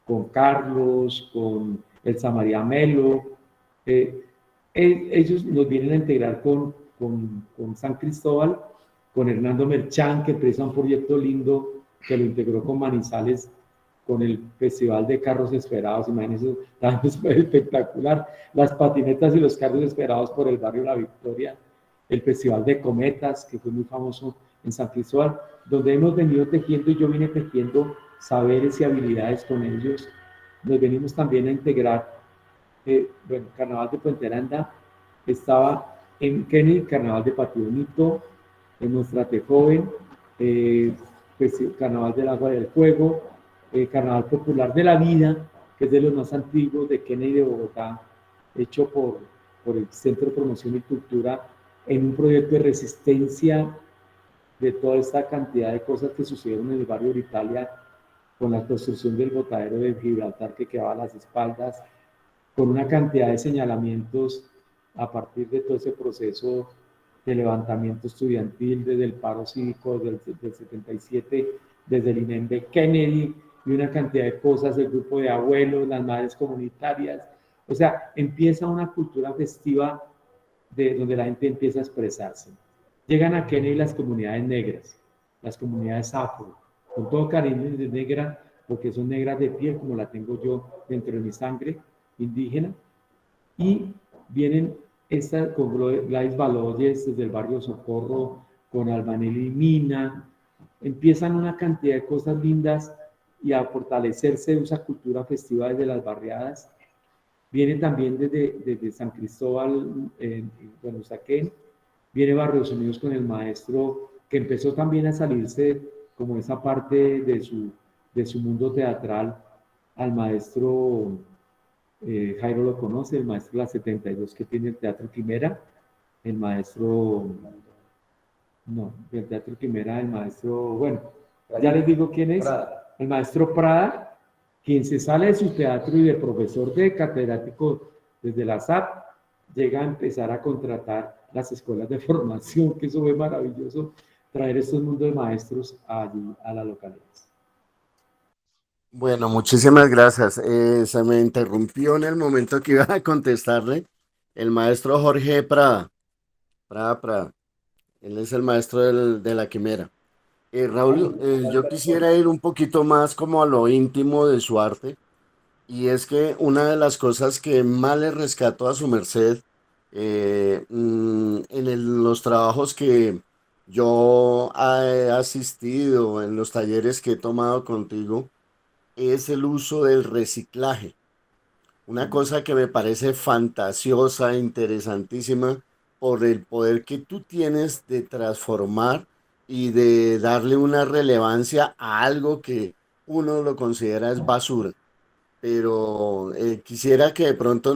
con Carlos, con el Samaria Melo. Ellos nos vienen a integrar con San Cristóbal, con Hernando Merchán, que empieza un proyecto lindo que lo integró con Manizales, con el Festival de Carros Esperados. Imagínense, también fue espectacular. Las patinetas y los carros esperados por el barrio La Victoria. El Festival de Cometas, que fue muy famoso en San Cristóbal, donde hemos venido tejiendo, y yo vine tejiendo saberes y habilidades con ellos. Nos venimos también a integrar, bueno, Carnaval de Puente Aranda, estaba en Kennedy, Carnaval de Patio Bonito, en Muéstrate Joven, pues, Carnaval del Agua y del Fuego, Carnaval Popular de la Vida, que es de los más antiguos de Kennedy de Bogotá, hecho por el Centro de Promoción y Cultura, en un proyecto de resistencia de toda esta cantidad de cosas que sucedieron en el barrio de Italia, con la construcción del botadero de Gibraltar que quedaba a las espaldas, con una cantidad de señalamientos a partir de todo ese proceso de levantamiento estudiantil, desde el paro cívico del 77, desde el INEM de Kennedy, y una cantidad de cosas, el grupo de abuelos, las madres comunitarias. O sea, empieza una cultura festiva donde la gente empieza a expresarse. Llegan a Kennedy las comunidades negras, las comunidades afro, con todo cariño de negra, porque son negras de piel, como la tengo yo dentro de mi sangre indígena, y vienen con Gladys Baloyes desde el barrio Socorro, con Albanelli Mina, empiezan una cantidad de cosas lindas y a fortalecerse esa cultura festiva desde las barriadas. Viene también desde San Cristóbal, bueno, Usaquén, viene Barrios Unidos con el maestro, que empezó también a salirse como esa parte de su mundo teatral, al maestro Jairo lo conoce, el maestro La 72 que tiene el Teatro Quimera, el maestro, no, el Teatro Quimera, el maestro, bueno, ya les digo quién es, Prada. El maestro Prada, quien se sale de su teatro y de profesor de catedrático desde la SAP, llega a empezar a contratar las escuelas de formación, que eso fue maravilloso, traer estos mundos de maestros allí a la localidad. Bueno, muchísimas gracias. Se me interrumpió en el momento que iba a contestarle el maestro Jorge Prada. Prada. Él es el maestro de la quimera. Raúl, yo quisiera ir un poquito más como a lo íntimo de su arte. Y es que una de las cosas que más le rescato a su merced los trabajos que yo he asistido, en los talleres que he tomado contigo, es el uso del reciclaje. Una cosa que me parece fantasiosa, interesantísima, por el poder que tú tienes de transformar y de darle una relevancia a algo que uno lo considera es basura. Pero quisiera que de pronto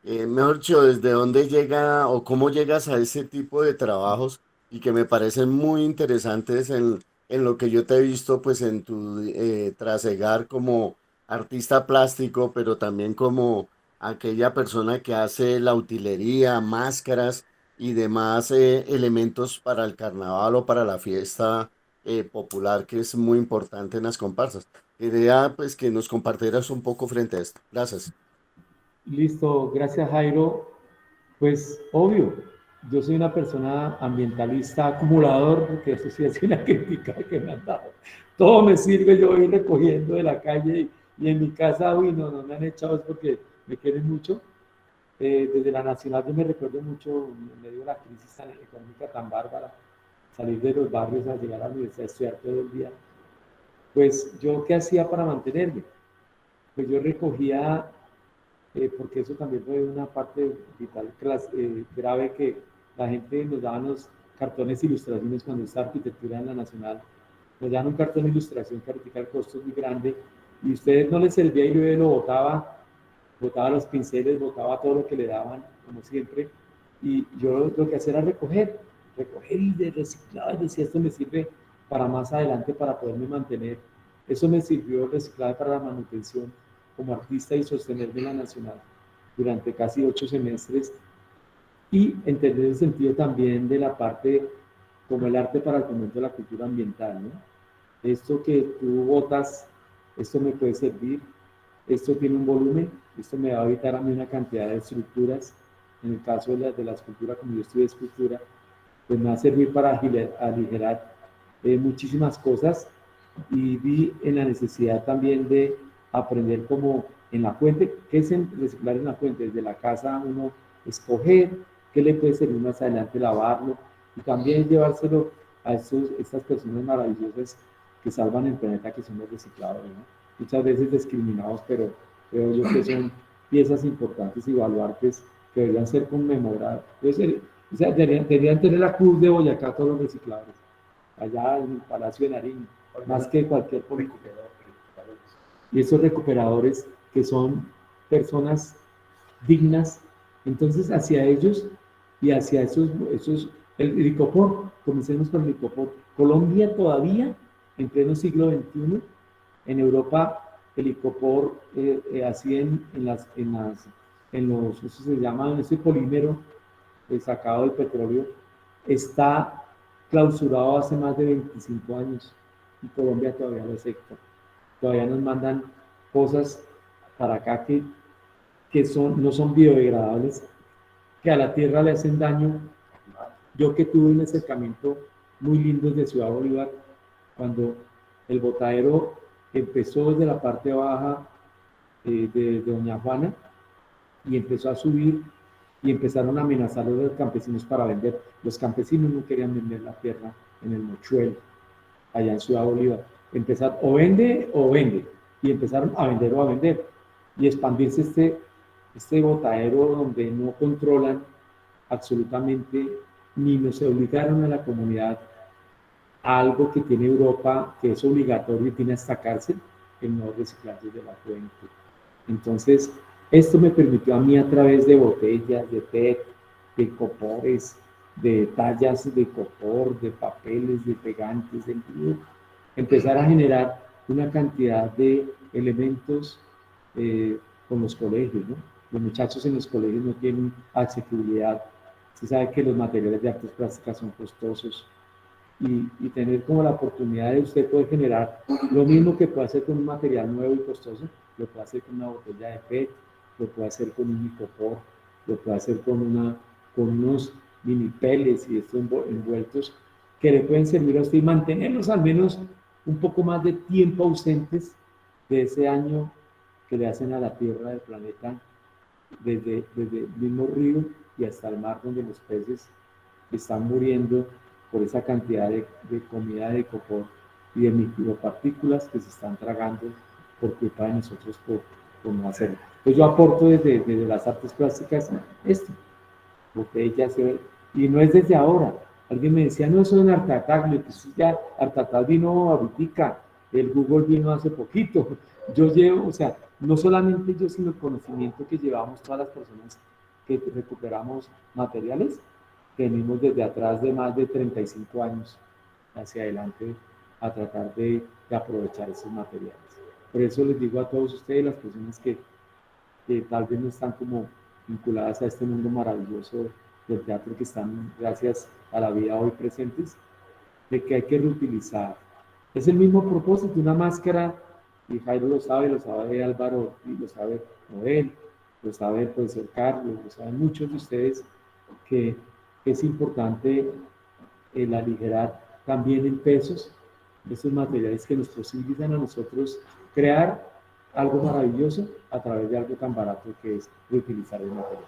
mejor dicho, desde dónde llega o cómo llegas a ese tipo de trabajos y que me parecen muy interesantes en lo que yo te he visto pues en tu trasegar como artista plástico, pero también como aquella persona que hace la utilería, máscaras y demás elementos para el carnaval o para la fiesta popular que es muy importante en las comparsas. Quería pues que nos compartieras un poco frente a esto. Gracias. Listo, gracias Jairo. Pues obvio, yo soy una persona ambientalista acumulador, porque eso sí es una crítica que me han dado. Todo me sirve, yo voy recogiendo de la calle y en mi casa, uy, no me han echado, es porque me quieren mucho. Desde la Nacional yo me recuerdo mucho, en medio de la crisis económica tan bárbara, salir de los barrios a llegar a la universidad, estudiar todo el día. Pues yo, ¿qué hacía para mantenerme? Pues yo recogía porque eso también fue una parte vital grave que la gente nos daba los cartones de ilustraciones cuando está arquitectura en la Nacional, nos daban un cartón de ilustración que ahorita el costo es muy grande y a ustedes no les servía y luego lo botaba los pinceles, botaba todo lo que le daban, como siempre, y yo lo que hacía era recoger y de reciclar, decía esto me sirve para más adelante para poderme mantener. Eso me sirvió reciclar para la manutención como artista y sostenerme en la Nacional durante casi 8 semestres y entender el sentido también de la parte como el arte para el fomento de la cultura ambiental, ¿no? Esto que tú botas, esto me puede servir, esto tiene un volumen, esto me va a evitar a mí una cantidad de estructuras, en el caso de la escultura, como yo estudié escultura, pues me va a servir para aligerar muchísimas cosas y vi en la necesidad también de aprender como en la fuente, qué es reciclar en la fuente, desde la casa uno escoger qué le puede servir más adelante, lavarlo y también llevárselo a estas personas maravillosas que salvan el planeta, que son los recicladores, ¿no? Muchas veces discriminados, pero creo yo que son piezas importantes y baluartes que deberían ser conmemoradas. O sea, deberían tener la cruz de Boyacá todos los recicladores, allá en el Palacio de Nariño, más que cualquier político. Y esos recuperadores que son personas dignas, entonces hacia ellos y hacia el licopor, comencemos con el licopor. Colombia todavía, en pleno siglo XXI, en Europa, el licopor, así en los, eso se llama, en ese polímero sacado del petróleo, está clausurado hace más de 25 años y Colombia todavía lo acepta. Todavía nos mandan cosas para acá que no son biodegradables, que a la tierra le hacen daño. Yo que tuve un acercamiento muy lindo desde Ciudad Bolívar, cuando el botadero empezó desde la parte baja de Doña Juana y empezó a subir y empezaron a amenazar a los campesinos para vender. Los campesinos no querían vender la tierra en el Mochuelo, allá en Ciudad Bolívar. Empezar o vende, y empezaron a vender o a vender, y expandirse este botadero donde no controlan absolutamente, ni nos obligaron a la comunidad a algo que tiene Europa, que es obligatorio y tiene hasta cárcel, el no reciclar desde la fuente. Entonces, Esto me permitió a mí, a través de botellas, de PET, de copores, de tallas de copor, de papeles, de pegantes, de dibujo, empezar a generar una cantidad de elementos con los colegios, ¿no? Los muchachos en los colegios no tienen accesibilidad. Se sabe que los materiales de artes plásticas son costosos, y tener como la oportunidad de usted poder generar lo mismo que puede hacer con un material nuevo y costoso, lo puede hacer con una botella de PET, lo puede hacer con un micropor, lo puede hacer con unos mini peles y estos envueltos que le pueden servir a usted y mantenerlos al menos un poco más de tiempo ausentes de ese daño que le hacen a la Tierra del planeta, desde el mismo río y hasta el mar, donde los peces están muriendo por esa cantidad de comida de copor y de micropartículas que se están tragando por culpa de nosotros por no hacerlo. Pues yo aporto desde las artes plásticas esto, botellas, y no es desde ahora. Alguien me decía, no, eso es en Art Attack, pues ya Art Attack vino ahorita, el Google vino hace poquito. Yo llevo, o sea, no solamente yo, sino el conocimiento que llevamos todas las personas que recuperamos materiales, que venimos desde atrás de más de 35 años hacia adelante a tratar de aprovechar esos materiales. Por eso les digo a todos ustedes, las personas que tal vez no están como vinculadas a este mundo maravilloso del teatro, que están gracias a la vida hoy presentes, de que hay que reutilizar. Es el mismo propósito, una máscara, y Jairo lo sabe Álvaro, y lo sabe Noel, lo sabe el profesor Carlos, lo saben muchos de ustedes, que es importante el aligerar también en pesos estos materiales que nos posibilitan a nosotros crear algo maravilloso a través de algo tan barato que es reutilizar el material.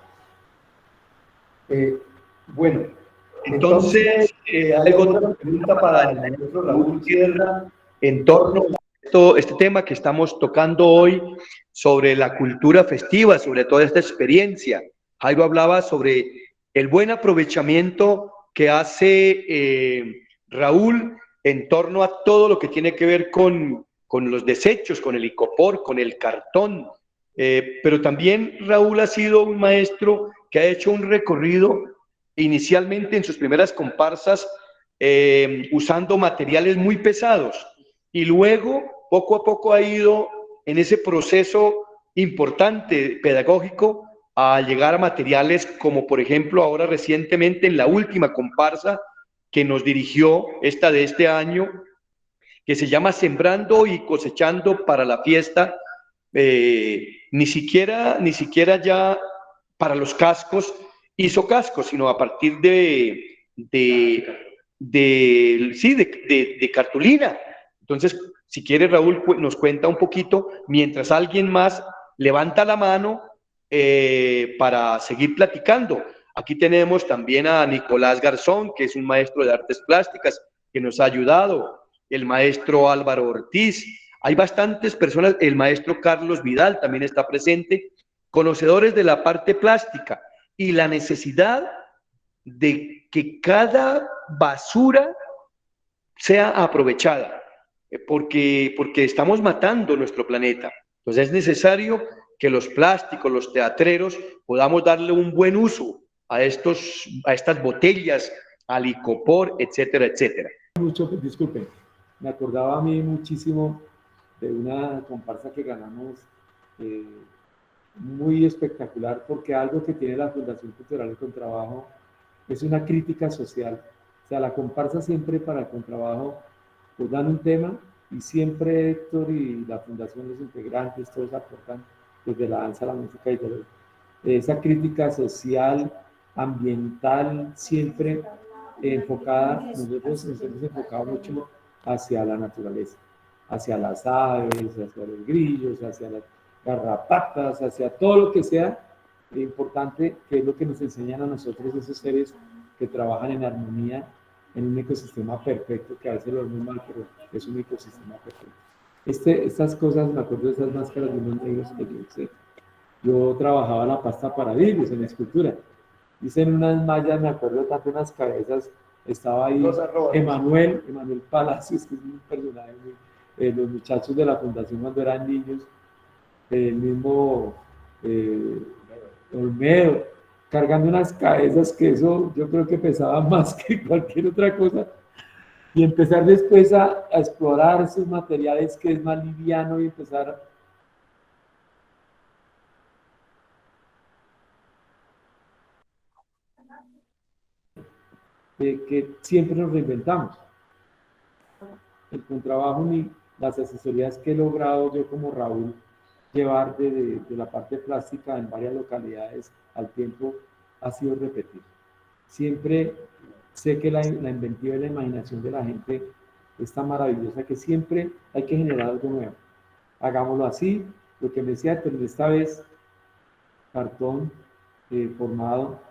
Bueno, entonces, hay otra pregunta para el maestro Raúl Sierra en torno a este tema que estamos tocando hoy sobre la cultura festiva, sobre toda esta experiencia. Jairo hablaba sobre el buen aprovechamiento que hace Raúl en torno a todo lo que tiene que ver con los desechos, con el icopor, con el cartón. Pero también Raúl ha sido un maestro que ha hecho un recorrido inicialmente en sus primeras comparsas usando materiales muy pesados y luego poco a poco ha ido en ese proceso importante pedagógico a llegar a materiales como por ejemplo ahora recientemente en la última comparsa que nos dirigió esta de este año, que se llama Sembrando y Cosechando para la Fiesta. Ni siquiera ya para los cascos hizo cascos, sino a partir de cartulina. Entonces, si quiere, Raúl nos cuenta un poquito, mientras alguien más levanta la mano para seguir platicando. Aquí tenemos también a Nicolás Garzón, que es un maestro de artes plásticas, que nos ha ayudado, el maestro Álvaro Ortiz. Hay bastantes personas, el maestro Carlos Vidal también está presente, conocedores de la parte plástica y la necesidad de que cada basura sea aprovechada, porque estamos matando nuestro planeta. Entonces es necesario que los plásticos, los teatreros, podamos darle un buen uso a estas botellas, al icopor, etcétera, etcétera. Disculpen, me acordaba a mí muchísimo de una comparsa que ganamos muy espectacular, porque algo que tiene la Fundación Cultural El Contrabajo es una crítica social. O sea, la comparsa siempre para el contrabajo pues dan un tema y siempre Héctor y la fundación, los integrantes, todos aportan desde la danza, la música y todo. Esa crítica social, ambiental, siempre enfocada, nosotros nos hemos enfocado mucho hacia la naturaleza, hacia las aves, hacia los grillos, hacia las garrapatas, hacia todo lo que sea importante, que es lo que nos enseñan a nosotros esos seres que trabajan en armonía en un ecosistema perfecto, que a veces lo vemos mal, pero es un ecosistema perfecto. Estas cosas, me acuerdo de esas máscaras de unos negros que yo hice. Yo trabajaba la pasta para vidrios en escultura. Hice en unas mallas, me acuerdo tanto unas cabezas, estaba ahí Emanuel Palacios, que es un personaje muy, los muchachos de la fundación cuando eran niños, el mismo Olmedo, cargando unas cabezas que eso yo creo que pesaba más que cualquier otra cosa, y empezar después a explorar esos materiales que es más liviano y empezar que siempre nos reinventamos. El contrabajo ni las asesorías que he logrado yo como Raúl llevar de la parte plástica en varias localidades al tiempo ha sido repetir. Siempre sé que la inventiva y la imaginación de la gente es tan maravillosa que siempre hay que generar algo nuevo. Hagámoslo así, lo que me decía, pero esta vez cartón formado,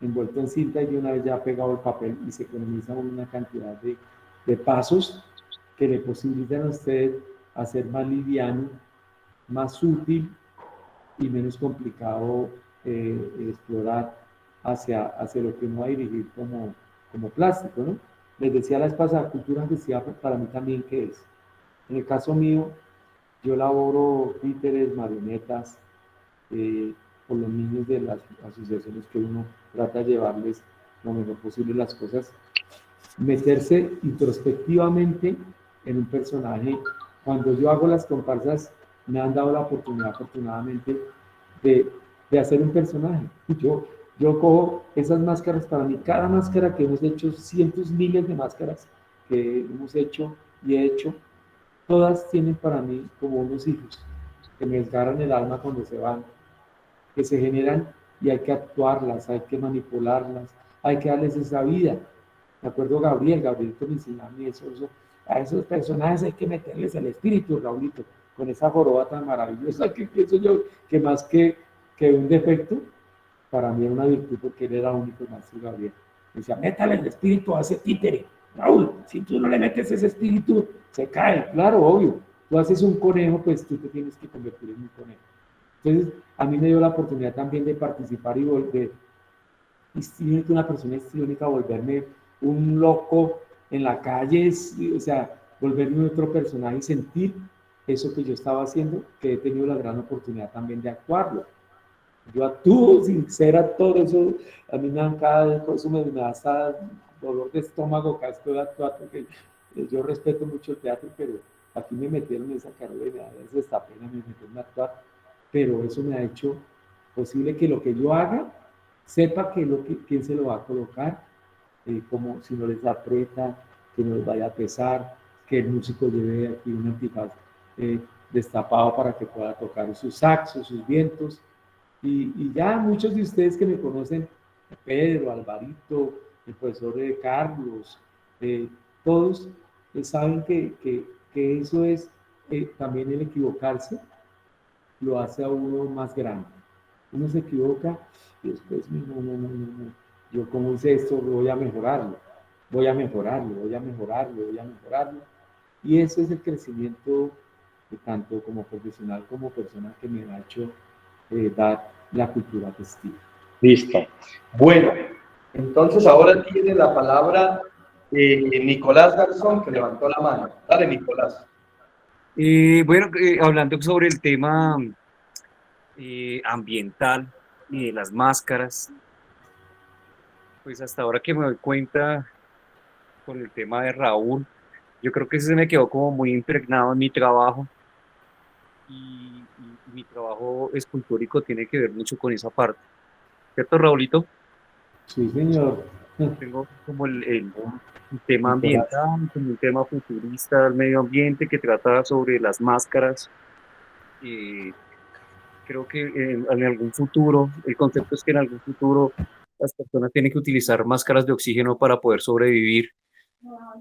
envuelto en cinta y de una vez ya pegado el papel y se economiza una cantidad de pasos que le posibilitan a usted hacer más liviano, más útil y menos complicado explorar hacia lo que uno va a dirigir como plástico, ¿no? Les decía la vez pasada, cultura festiva para mí también, ¿qué es? En el caso mío, yo elaboro títeres, marionetas, por los niños de las asociaciones que uno trata de llevarles lo mejor posible las cosas, meterse introspectivamente en un personaje. Cuando yo hago las comparsas, me han dado la oportunidad, afortunadamente, de hacer un personaje. Yo cojo esas máscaras para mí, cada máscara que hemos hecho, cientos, miles de máscaras que hemos hecho y he hecho, todas tienen para mí como unos hijos que me desgarran el alma cuando se van, que se generan y hay que actuarlas, hay que manipularlas, hay que darles esa vida. Me acuerdo Gabrielito me enseñó a mí eso, a esos personajes hay que meterles el espíritu, Raulito, con esa joroba tan maravillosa que pienso yo, que más que un defecto, para mí era una virtud porque él era único, el maestro Gabriel. Me decía, métale el espíritu a ese títere. Raúl, si tú no le metes ese espíritu, se cae, claro, obvio. Tú haces un conejo, pues tú te tienes que convertir en un conejo. Entonces, a mí me dio la oportunidad también de participar y volver, una persona histriónica, volverme un loco en la calle, o sea, volverme otro personaje y sentir eso que yo estaba haciendo, que he tenido la gran oportunidad también de actuarlo. Yo actúo sin ser actor, eso a mí me dan cada vez, por eso me da hasta dolor de estómago cada vez que voy a actuar, porque yo respeto mucho el teatro, pero aquí me metieron en esa carrera y me da esta pena, me metieron a actuar, pero eso me ha hecho posible que lo que yo haga, sepa quién se lo va a colocar, como si no les aprieta, que no les vaya a pesar, que el músico lleve aquí un antifaz destapado para que pueda tocar sus saxos, sus vientos, y ya muchos de ustedes que me conocen, Pedro, Alvarito, el profesor Carlos, todos saben que eso es también el equivocarse, lo hace a uno más grande. Uno se equivoca y después, no. Yo como hice esto, voy a mejorarlo, voy a mejorarlo, voy a mejorarlo, voy a mejorarlo. Y eso es el crecimiento, tanto como profesional como persona, que me ha hecho dar la cultura festiva. Listo. Bueno, entonces ahora tiene la palabra Nicolás Garzón, que levantó la mano. Dale, Nicolás. Bueno, hablando sobre el tema ambiental y de las máscaras, pues hasta ahora que me doy cuenta con el tema de Raúl, yo creo que ese se me quedó como muy impregnado en mi trabajo y mi trabajo escultórico tiene que ver mucho con esa parte. ¿Cierto, Raulito? Sí, señor. Tengo como el tema ambiental, como un tema futurista del medio ambiente que trata sobre las máscaras. Creo que en algún futuro, el concepto es que en algún futuro las personas tienen que utilizar máscaras de oxígeno para poder sobrevivir.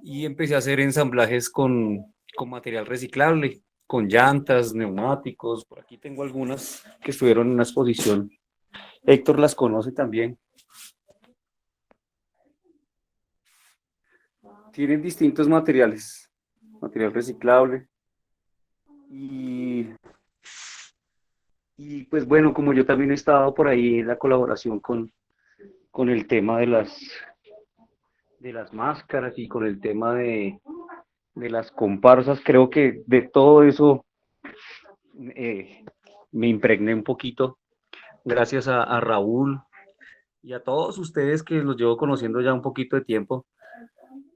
Y empecé a hacer ensamblajes con material reciclable, con llantas, neumáticos. Por aquí tengo algunas que estuvieron en una exposición. Héctor las conoce también. Tienen distintos materiales, material reciclable. Y pues bueno, como yo también he estado por ahí en la colaboración con el tema de las máscaras y con el tema de las comparsas, creo que de todo eso me impregné un poquito gracias a Raúl y a todos ustedes que los llevo conociendo ya un poquito de tiempo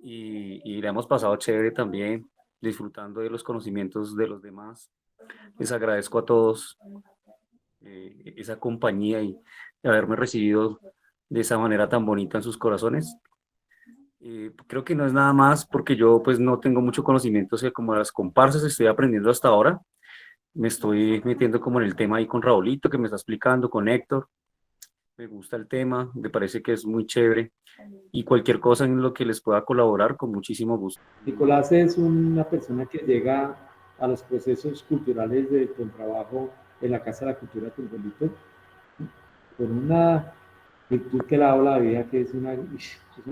y le hemos pasado chévere también, disfrutando de los conocimientos de los demás. Les agradezco a todos esa compañía y haberme recibido de esa manera tan bonita en sus corazones. Creo que no es nada más porque yo pues no tengo mucho conocimiento, o sea, como las comparsas estoy aprendiendo hasta ahora. Me estoy metiendo como en el tema ahí con Raulito que me está explicando, con Héctor. Me gusta el tema, me parece que es muy chévere y cualquier cosa en lo que les pueda colaborar con muchísimo gusto. Nicolás es una persona que llega a los procesos culturales del trabajo en la Casa de la Cultura de Turbolito con una virtud que le ha dado la vida, que es un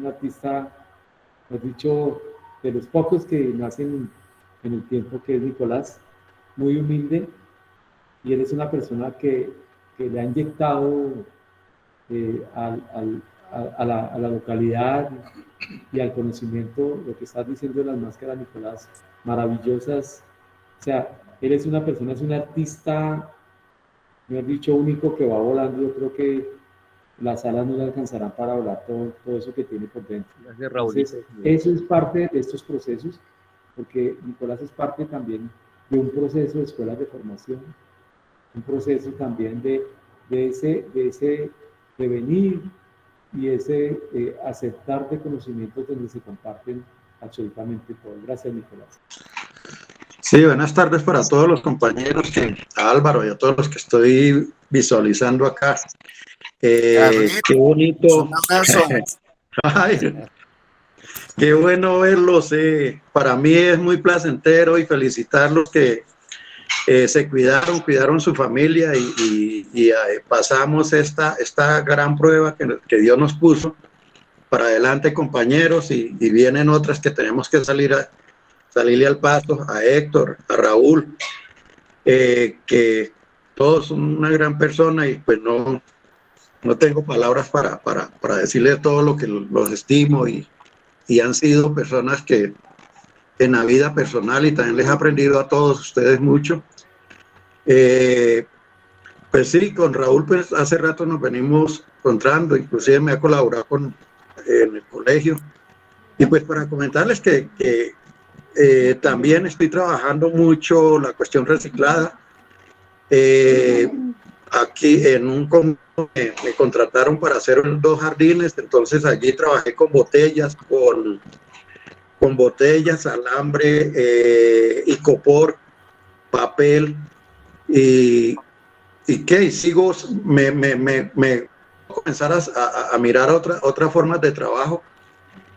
artista, has dicho, de los pocos que nacen en el tiempo, que es Nicolás, muy humilde, y él es una persona que le ha inyectado a la localidad y al conocimiento, lo que estás diciendo de las máscaras, Nicolás, maravillosas. O sea, él es una persona, es un artista, me has dicho, único, que va volando. Yo creo que las alas no le alcanzarán para volar todo eso que tiene por dentro. Gracias, Raulito. Entonces, eso es parte de estos procesos, porque Nicolás es parte también de un proceso de escuelas de formación, un proceso también de ese devenir y ese aceptar de conocimientos donde se comparten absolutamente todo. Gracias, Nicolás. Sí, buenas tardes para todos los compañeros, a Álvaro y a todos los que estoy visualizando acá. Qué bonito. Ay, qué bueno verlos. Para mí es muy placentero y felicitarlos que se cuidaron su familia y pasamos esta gran prueba que Dios nos puso. Para adelante, compañeros, y vienen otras que tenemos que salirle al paso, a Héctor, a Raúl, que todos son una gran persona y pues no tengo palabras para decirles todo lo que los estimo y han sido personas que en la vida personal y también les he aprendido a todos ustedes mucho. Pues sí, con Raúl pues hace rato nos venimos encontrando, inclusive me ha colaborado en el colegio. Y pues para comentarles que también estoy trabajando mucho la cuestión reciclada. Aquí en un conjunto me contrataron para hacer 2 jardines, entonces allí trabajé con botellas, con botellas, alambre, icopor, papel y sigo, me comenzar a mirar otras formas de trabajo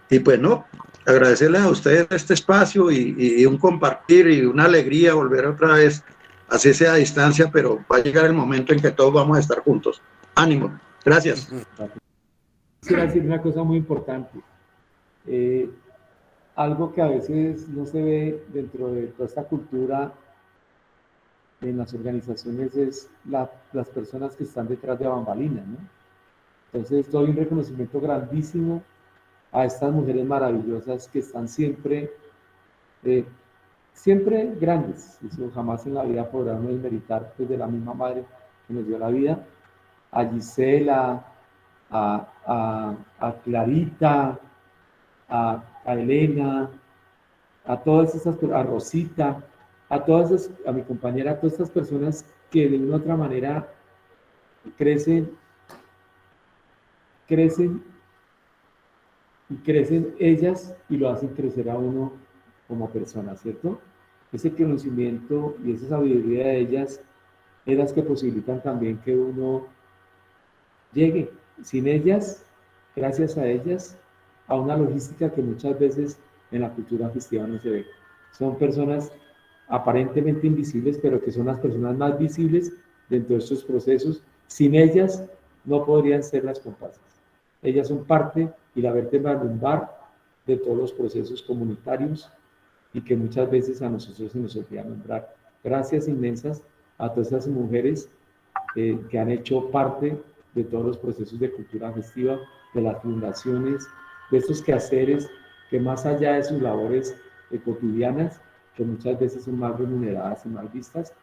y pues no, agradecerles a ustedes este espacio y un compartir y una alegría volver otra vez, así sea a distancia, pero va a llegar el momento en que todos vamos a estar juntos. Ánimo, gracias. Quisiera decir una cosa muy importante. Algo que a veces no se ve dentro de toda esta cultura en las organizaciones es las personas que están detrás de bambalinas, ¿no? Entonces doy un reconocimiento grandísimo a estas mujeres maravillosas que están siempre grandes. Eso jamás en la vida podrán desmeritar, pues, de la misma madre que nos dio la vida. A Gisela, a Clarita, a Elena, a todas esas, a Rosita, a mi compañera, a todas estas personas que de una u otra manera crecen ellas y lo hacen crecer a uno como persona, ¿cierto? Ese conocimiento y esa sabiduría de ellas es las que posibilitan también que uno llegue. Sin ellas, gracias a ellas, a una logística que muchas veces en la cultura festiva no se ve. Son personas aparentemente invisibles, pero que son las personas más visibles dentro de estos procesos. Sin ellas no podrían ser las comparsas. Ellas son parte y la vértebra lumbar de todos los procesos comunitarios y que muchas veces a nosotros se nos olvida nombrar. Gracias inmensas a todas esas mujeres que han hecho parte de todos los procesos de cultura festiva, de las fundaciones, de estos quehaceres que más allá de sus labores cotidianas, que muchas veces son más remuneradas y mal vistas,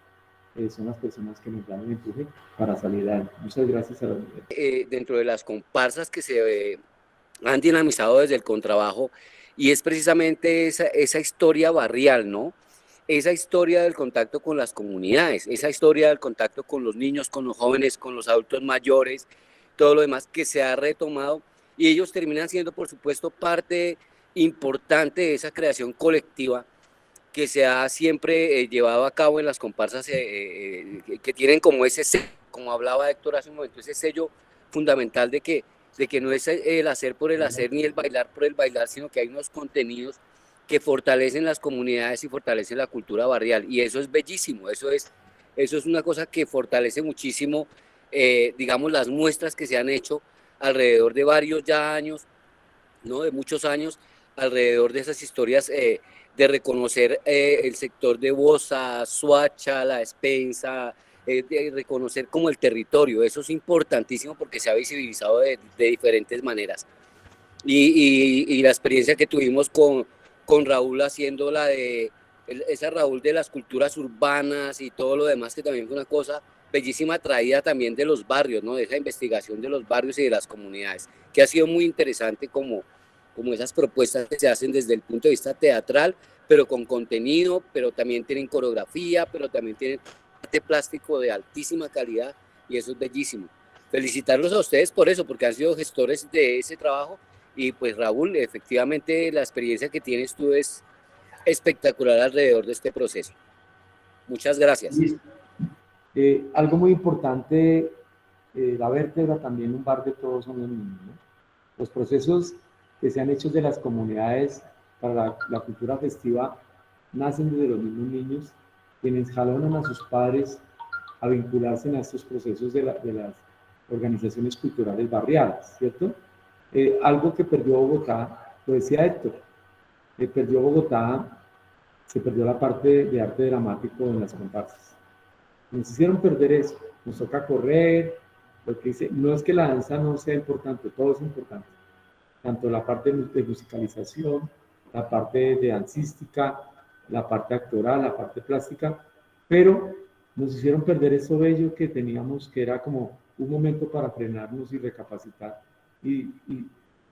son las personas que nos dan el empuje para salir adelante. Muchas gracias a las mujeres. Dentro de las comparsas que se han dinamizado desde el contrabajo, y es precisamente esa historia barrial, ¿no? Esa historia del contacto con las comunidades, esa historia del contacto con los niños, con los jóvenes, con los adultos mayores, todo lo demás que se ha retomado, y ellos terminan siendo, por supuesto, parte importante de esa creación colectiva que se ha siempre llevado a cabo en las comparsas que tienen como ese sello, como hablaba Héctor hace un momento, ese sello fundamental de que no es el hacer por el hacer ni el bailar por el bailar, sino que hay unos contenidos que fortalecen las comunidades y fortalecen la cultura barrial, y eso es bellísimo, eso es una cosa que fortalece muchísimo, digamos, las muestras que se han hecho alrededor de varios ya años, ¿no? De muchos años, alrededor de esas historias de reconocer el sector de Bosa, Suacha, La Despensa, de reconocer como el territorio. Eso es importantísimo porque se ha visibilizado de diferentes maneras. Y la experiencia que tuvimos con Raúl haciendo esa Raúl de las culturas urbanas y todo lo demás, que también fue una cosa bellísima, traída también de los barrios, ¿no? De esa investigación de los barrios y de las comunidades, que ha sido muy interesante como esas propuestas que se hacen desde el punto de vista teatral, pero con contenido, pero también tienen coreografía, pero también tienen arte plástico de altísima calidad, y eso es bellísimo. Felicitarlos a ustedes por eso, porque han sido gestores de ese trabajo, y pues Raúl, efectivamente la experiencia que tienes tú es espectacular alrededor de este proceso. Muchas gracias. Algo muy importante, la vértebra también, un bar de todos son los niños, ¿no? Los procesos que se han hecho de las comunidades para la cultura festiva nacen desde los mismos niños, quienes jalonan a sus padres a vincularse en estos procesos de las organizaciones culturales barriales, ¿cierto? Algo que perdió Bogotá, lo decía Héctor, perdió Bogotá, se perdió la parte de arte dramático en las comparsas. Nos hicieron perder eso, nos toca correr, porque no es que la danza no sea importante, todo es importante, tanto la parte de musicalización, la parte de dancística, la parte actoral, la parte plástica, pero nos hicieron perder eso bello que teníamos, que era como un momento para frenarnos y recapacitar y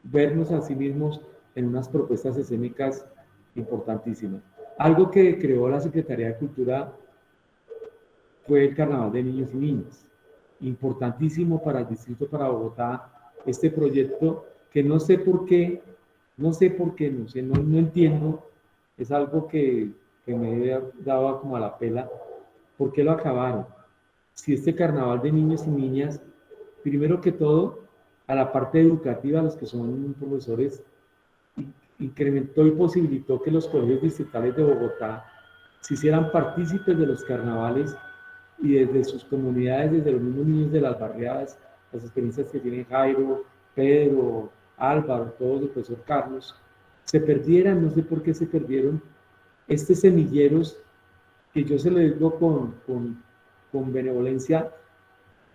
vernos a sí mismos en unas propuestas escénicas importantísimas. Algo que creó la Secretaría de Cultura fue el Carnaval de Niños y Niñas, importantísimo para el distrito, para Bogotá, este proyecto que no entiendo, es algo que me daba como a la pela, ¿por qué lo acabaron? Si este carnaval de niños y niñas, primero que todo, a la parte educativa, a los que son profesores, incrementó y posibilitó que los colegios distritales de Bogotá se hicieran partícipes de los carnavales y desde sus comunidades, desde los mismos niños de las barriadas, las experiencias que tienen Jairo, Pedro, Álvaro, todos, el profesor Carlos, se perdieran, no sé por qué se perdieron, estos semilleros que yo se lo digo con benevolencia,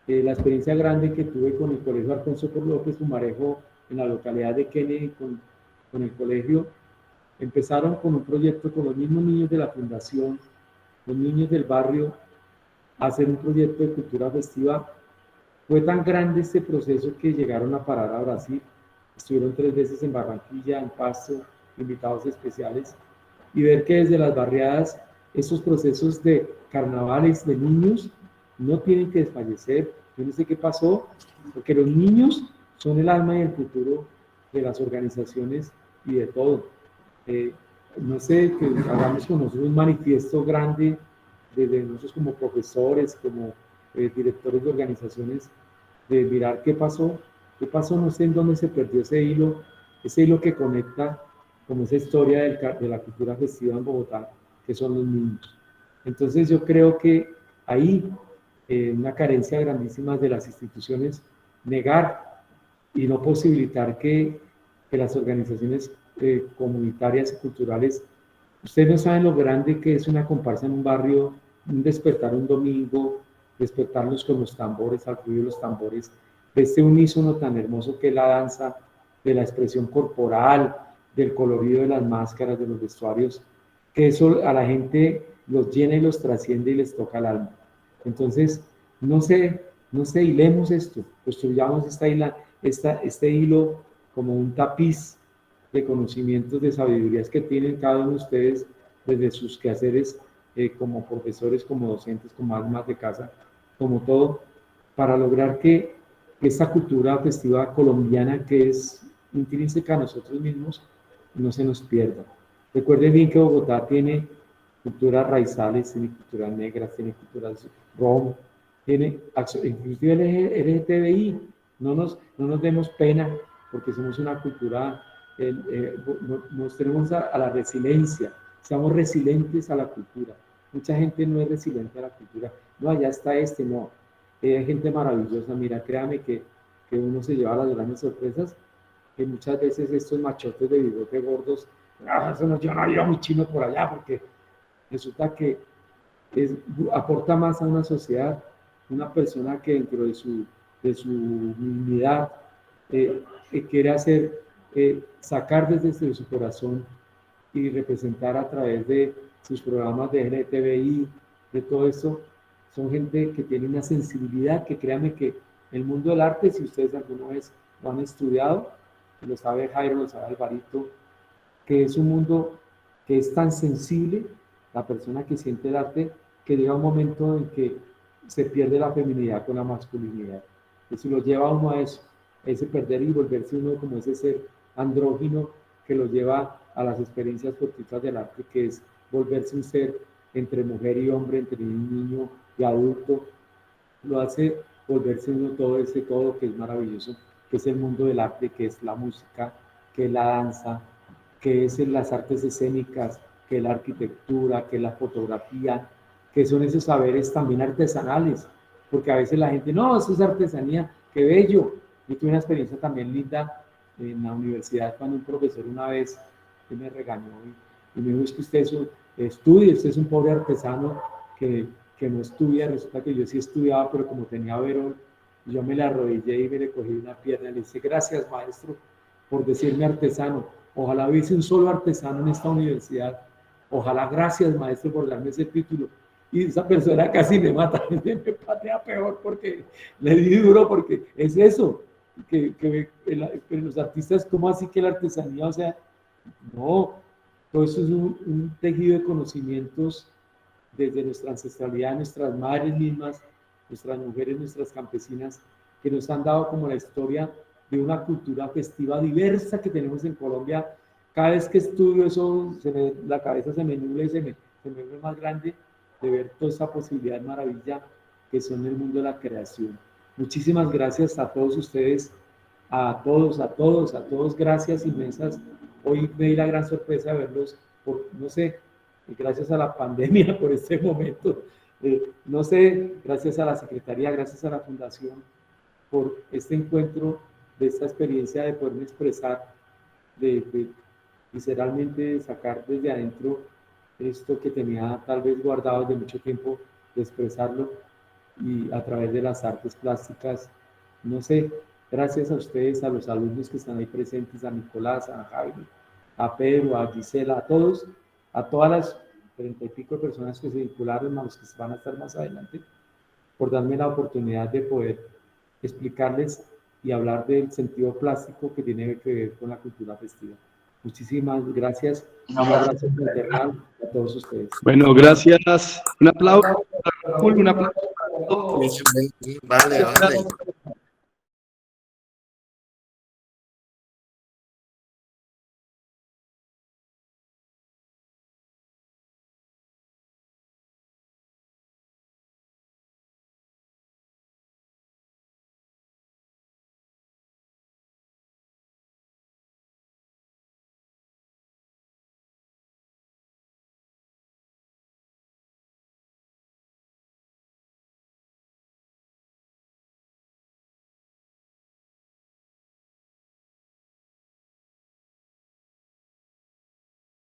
la experiencia grande que tuve con el Colegio Alfonso López Pumarejo en la localidad de Kennedy, con el colegio, empezaron con un proyecto con los mismos niños de la fundación, los niños del barrio, a hacer un proyecto de cultura festiva. Fue tan grande este proceso que llegaron a parar a Brasil, estuvieron 3 veces en Barranquilla, en Pasto, invitados especiales, y ver que desde las barriadas estos procesos de carnavales de niños no tienen que desfallecer. Yo no sé qué pasó, porque los niños son el alma y el futuro de las organizaciones y de todo. No sé, que hagamos con nosotros un manifiesto grande desde nosotros como profesores, como directores de organizaciones, de mirar qué pasó, no sé en dónde se perdió ese hilo que conecta como esa historia de la cultura festiva en Bogotá, que son los niños. Entonces yo creo que ahí una carencia grandísima de las instituciones, negar y no posibilitar que las organizaciones comunitarias y culturales, ustedes no saben lo grande que es una comparsa en un barrio, un despertar un domingo, despertarlos con los tambores, al ruido de los tambores, de este unísono tan hermoso que es la danza, de la expresión corporal, del colorido de las máscaras, de los vestuarios, que eso a la gente los llena y los trasciende y les toca el alma. Entonces, no sé, hilemos esto, construyamos este hilo como un tapiz de conocimientos, de sabidurías que tienen cada uno de ustedes desde sus quehaceres como profesores, como docentes, como almas de casa, como todo, para lograr que esta cultura festiva colombiana que es intrínseca a nosotros mismos no se nos pierda. Recuerden bien que Bogotá tiene culturas raizales, tiene culturas negras, tiene culturas rom, tiene inclusive el LGTBI. No nos demos pena porque somos una cultura, nos tenemos a la resiliencia, seamos resilientes a la cultura. Mucha gente no es resiliente a la cultura. No, allá está no. Hay gente maravillosa. Mira, créame que uno se lleva las grandes sorpresas, que muchas veces estos machotes de bigote gordos, eso no, yo no llevo a mi chino por allá, porque resulta que aporta más a una sociedad, una persona que dentro de su unidad quiere sacar desde su corazón y representar a través de sus programas de LGTBI, de todo eso. Son gente que tiene una sensibilidad que créanme que el mundo del arte, si ustedes alguna vez lo han estudiado, lo sabe Jairo, lo sabe Alvarito, que es un mundo que es tan sensible, la persona que siente el arte, que llega un momento en que se pierde la feminidad con la masculinidad. Eso lo lleva a uno a eso, a ese perder y volverse uno como ese ser andrógino que lo lleva a las experiencias fortuitas del arte, que es volverse un ser entre mujer y hombre, entre niño y adulto, lo hace volverse uno todo que es maravilloso, que es el mundo del arte, que es la música, que es la danza, que es las artes escénicas, que es la arquitectura, que es la fotografía, que son esos saberes también artesanales, porque a veces la gente, no, eso es artesanía, qué bello. Yo tuve una experiencia también linda en la universidad cuando un profesor una vez me regañó y me dijo, es que usted usted es un pobre artesano que no estudia. Resulta que yo sí estudiaba, pero como tenía verón, yo me le arrodillé y me le cogí una pierna y le dije, gracias maestro por decirme artesano, ojalá hubiese un solo artesano en esta universidad, ojalá, gracias maestro por darme ese título. Y esa persona casi me mata, me patea peor porque le di duro, porque es eso, que los artistas, ¿cómo así que la artesanía? O sea, no, todo eso es un tejido de conocimientos desde nuestra ancestralidad, nuestras madres mismas, nuestras mujeres, nuestras campesinas, que nos han dado como la historia de una cultura festiva diversa que tenemos en Colombia. Cada vez que estudio eso, la cabeza se me nubla y se me ve más grande de ver toda esa posibilidad maravilla que son el mundo de la creación. Muchísimas gracias a todos ustedes, a todos, gracias inmensas. Hoy me di la gran sorpresa de verlos, no sé, gracias a la pandemia por este momento, no sé, gracias a la Secretaría, gracias a la Fundación por este encuentro, de esta experiencia de poderme expresar, de visceralmente sacar desde adentro esto que tenía tal vez guardado desde mucho tiempo, de expresarlo y a través de las artes plásticas. No sé, gracias a ustedes, a los alumnos que están ahí presentes, a Nicolás, a Jaime, a Pedro, a Gisela, a todos, a todas las 30 y pico de personas que se vincularon, a los que van a estar más adelante, por darme la oportunidad de poder explicarles y hablar del sentido plástico que tiene que ver con la cultura festiva. Muchísimas gracias. Un abrazo fraternal a todos ustedes. Bueno, gracias. Un aplauso. Un aplauso. Vale, vale.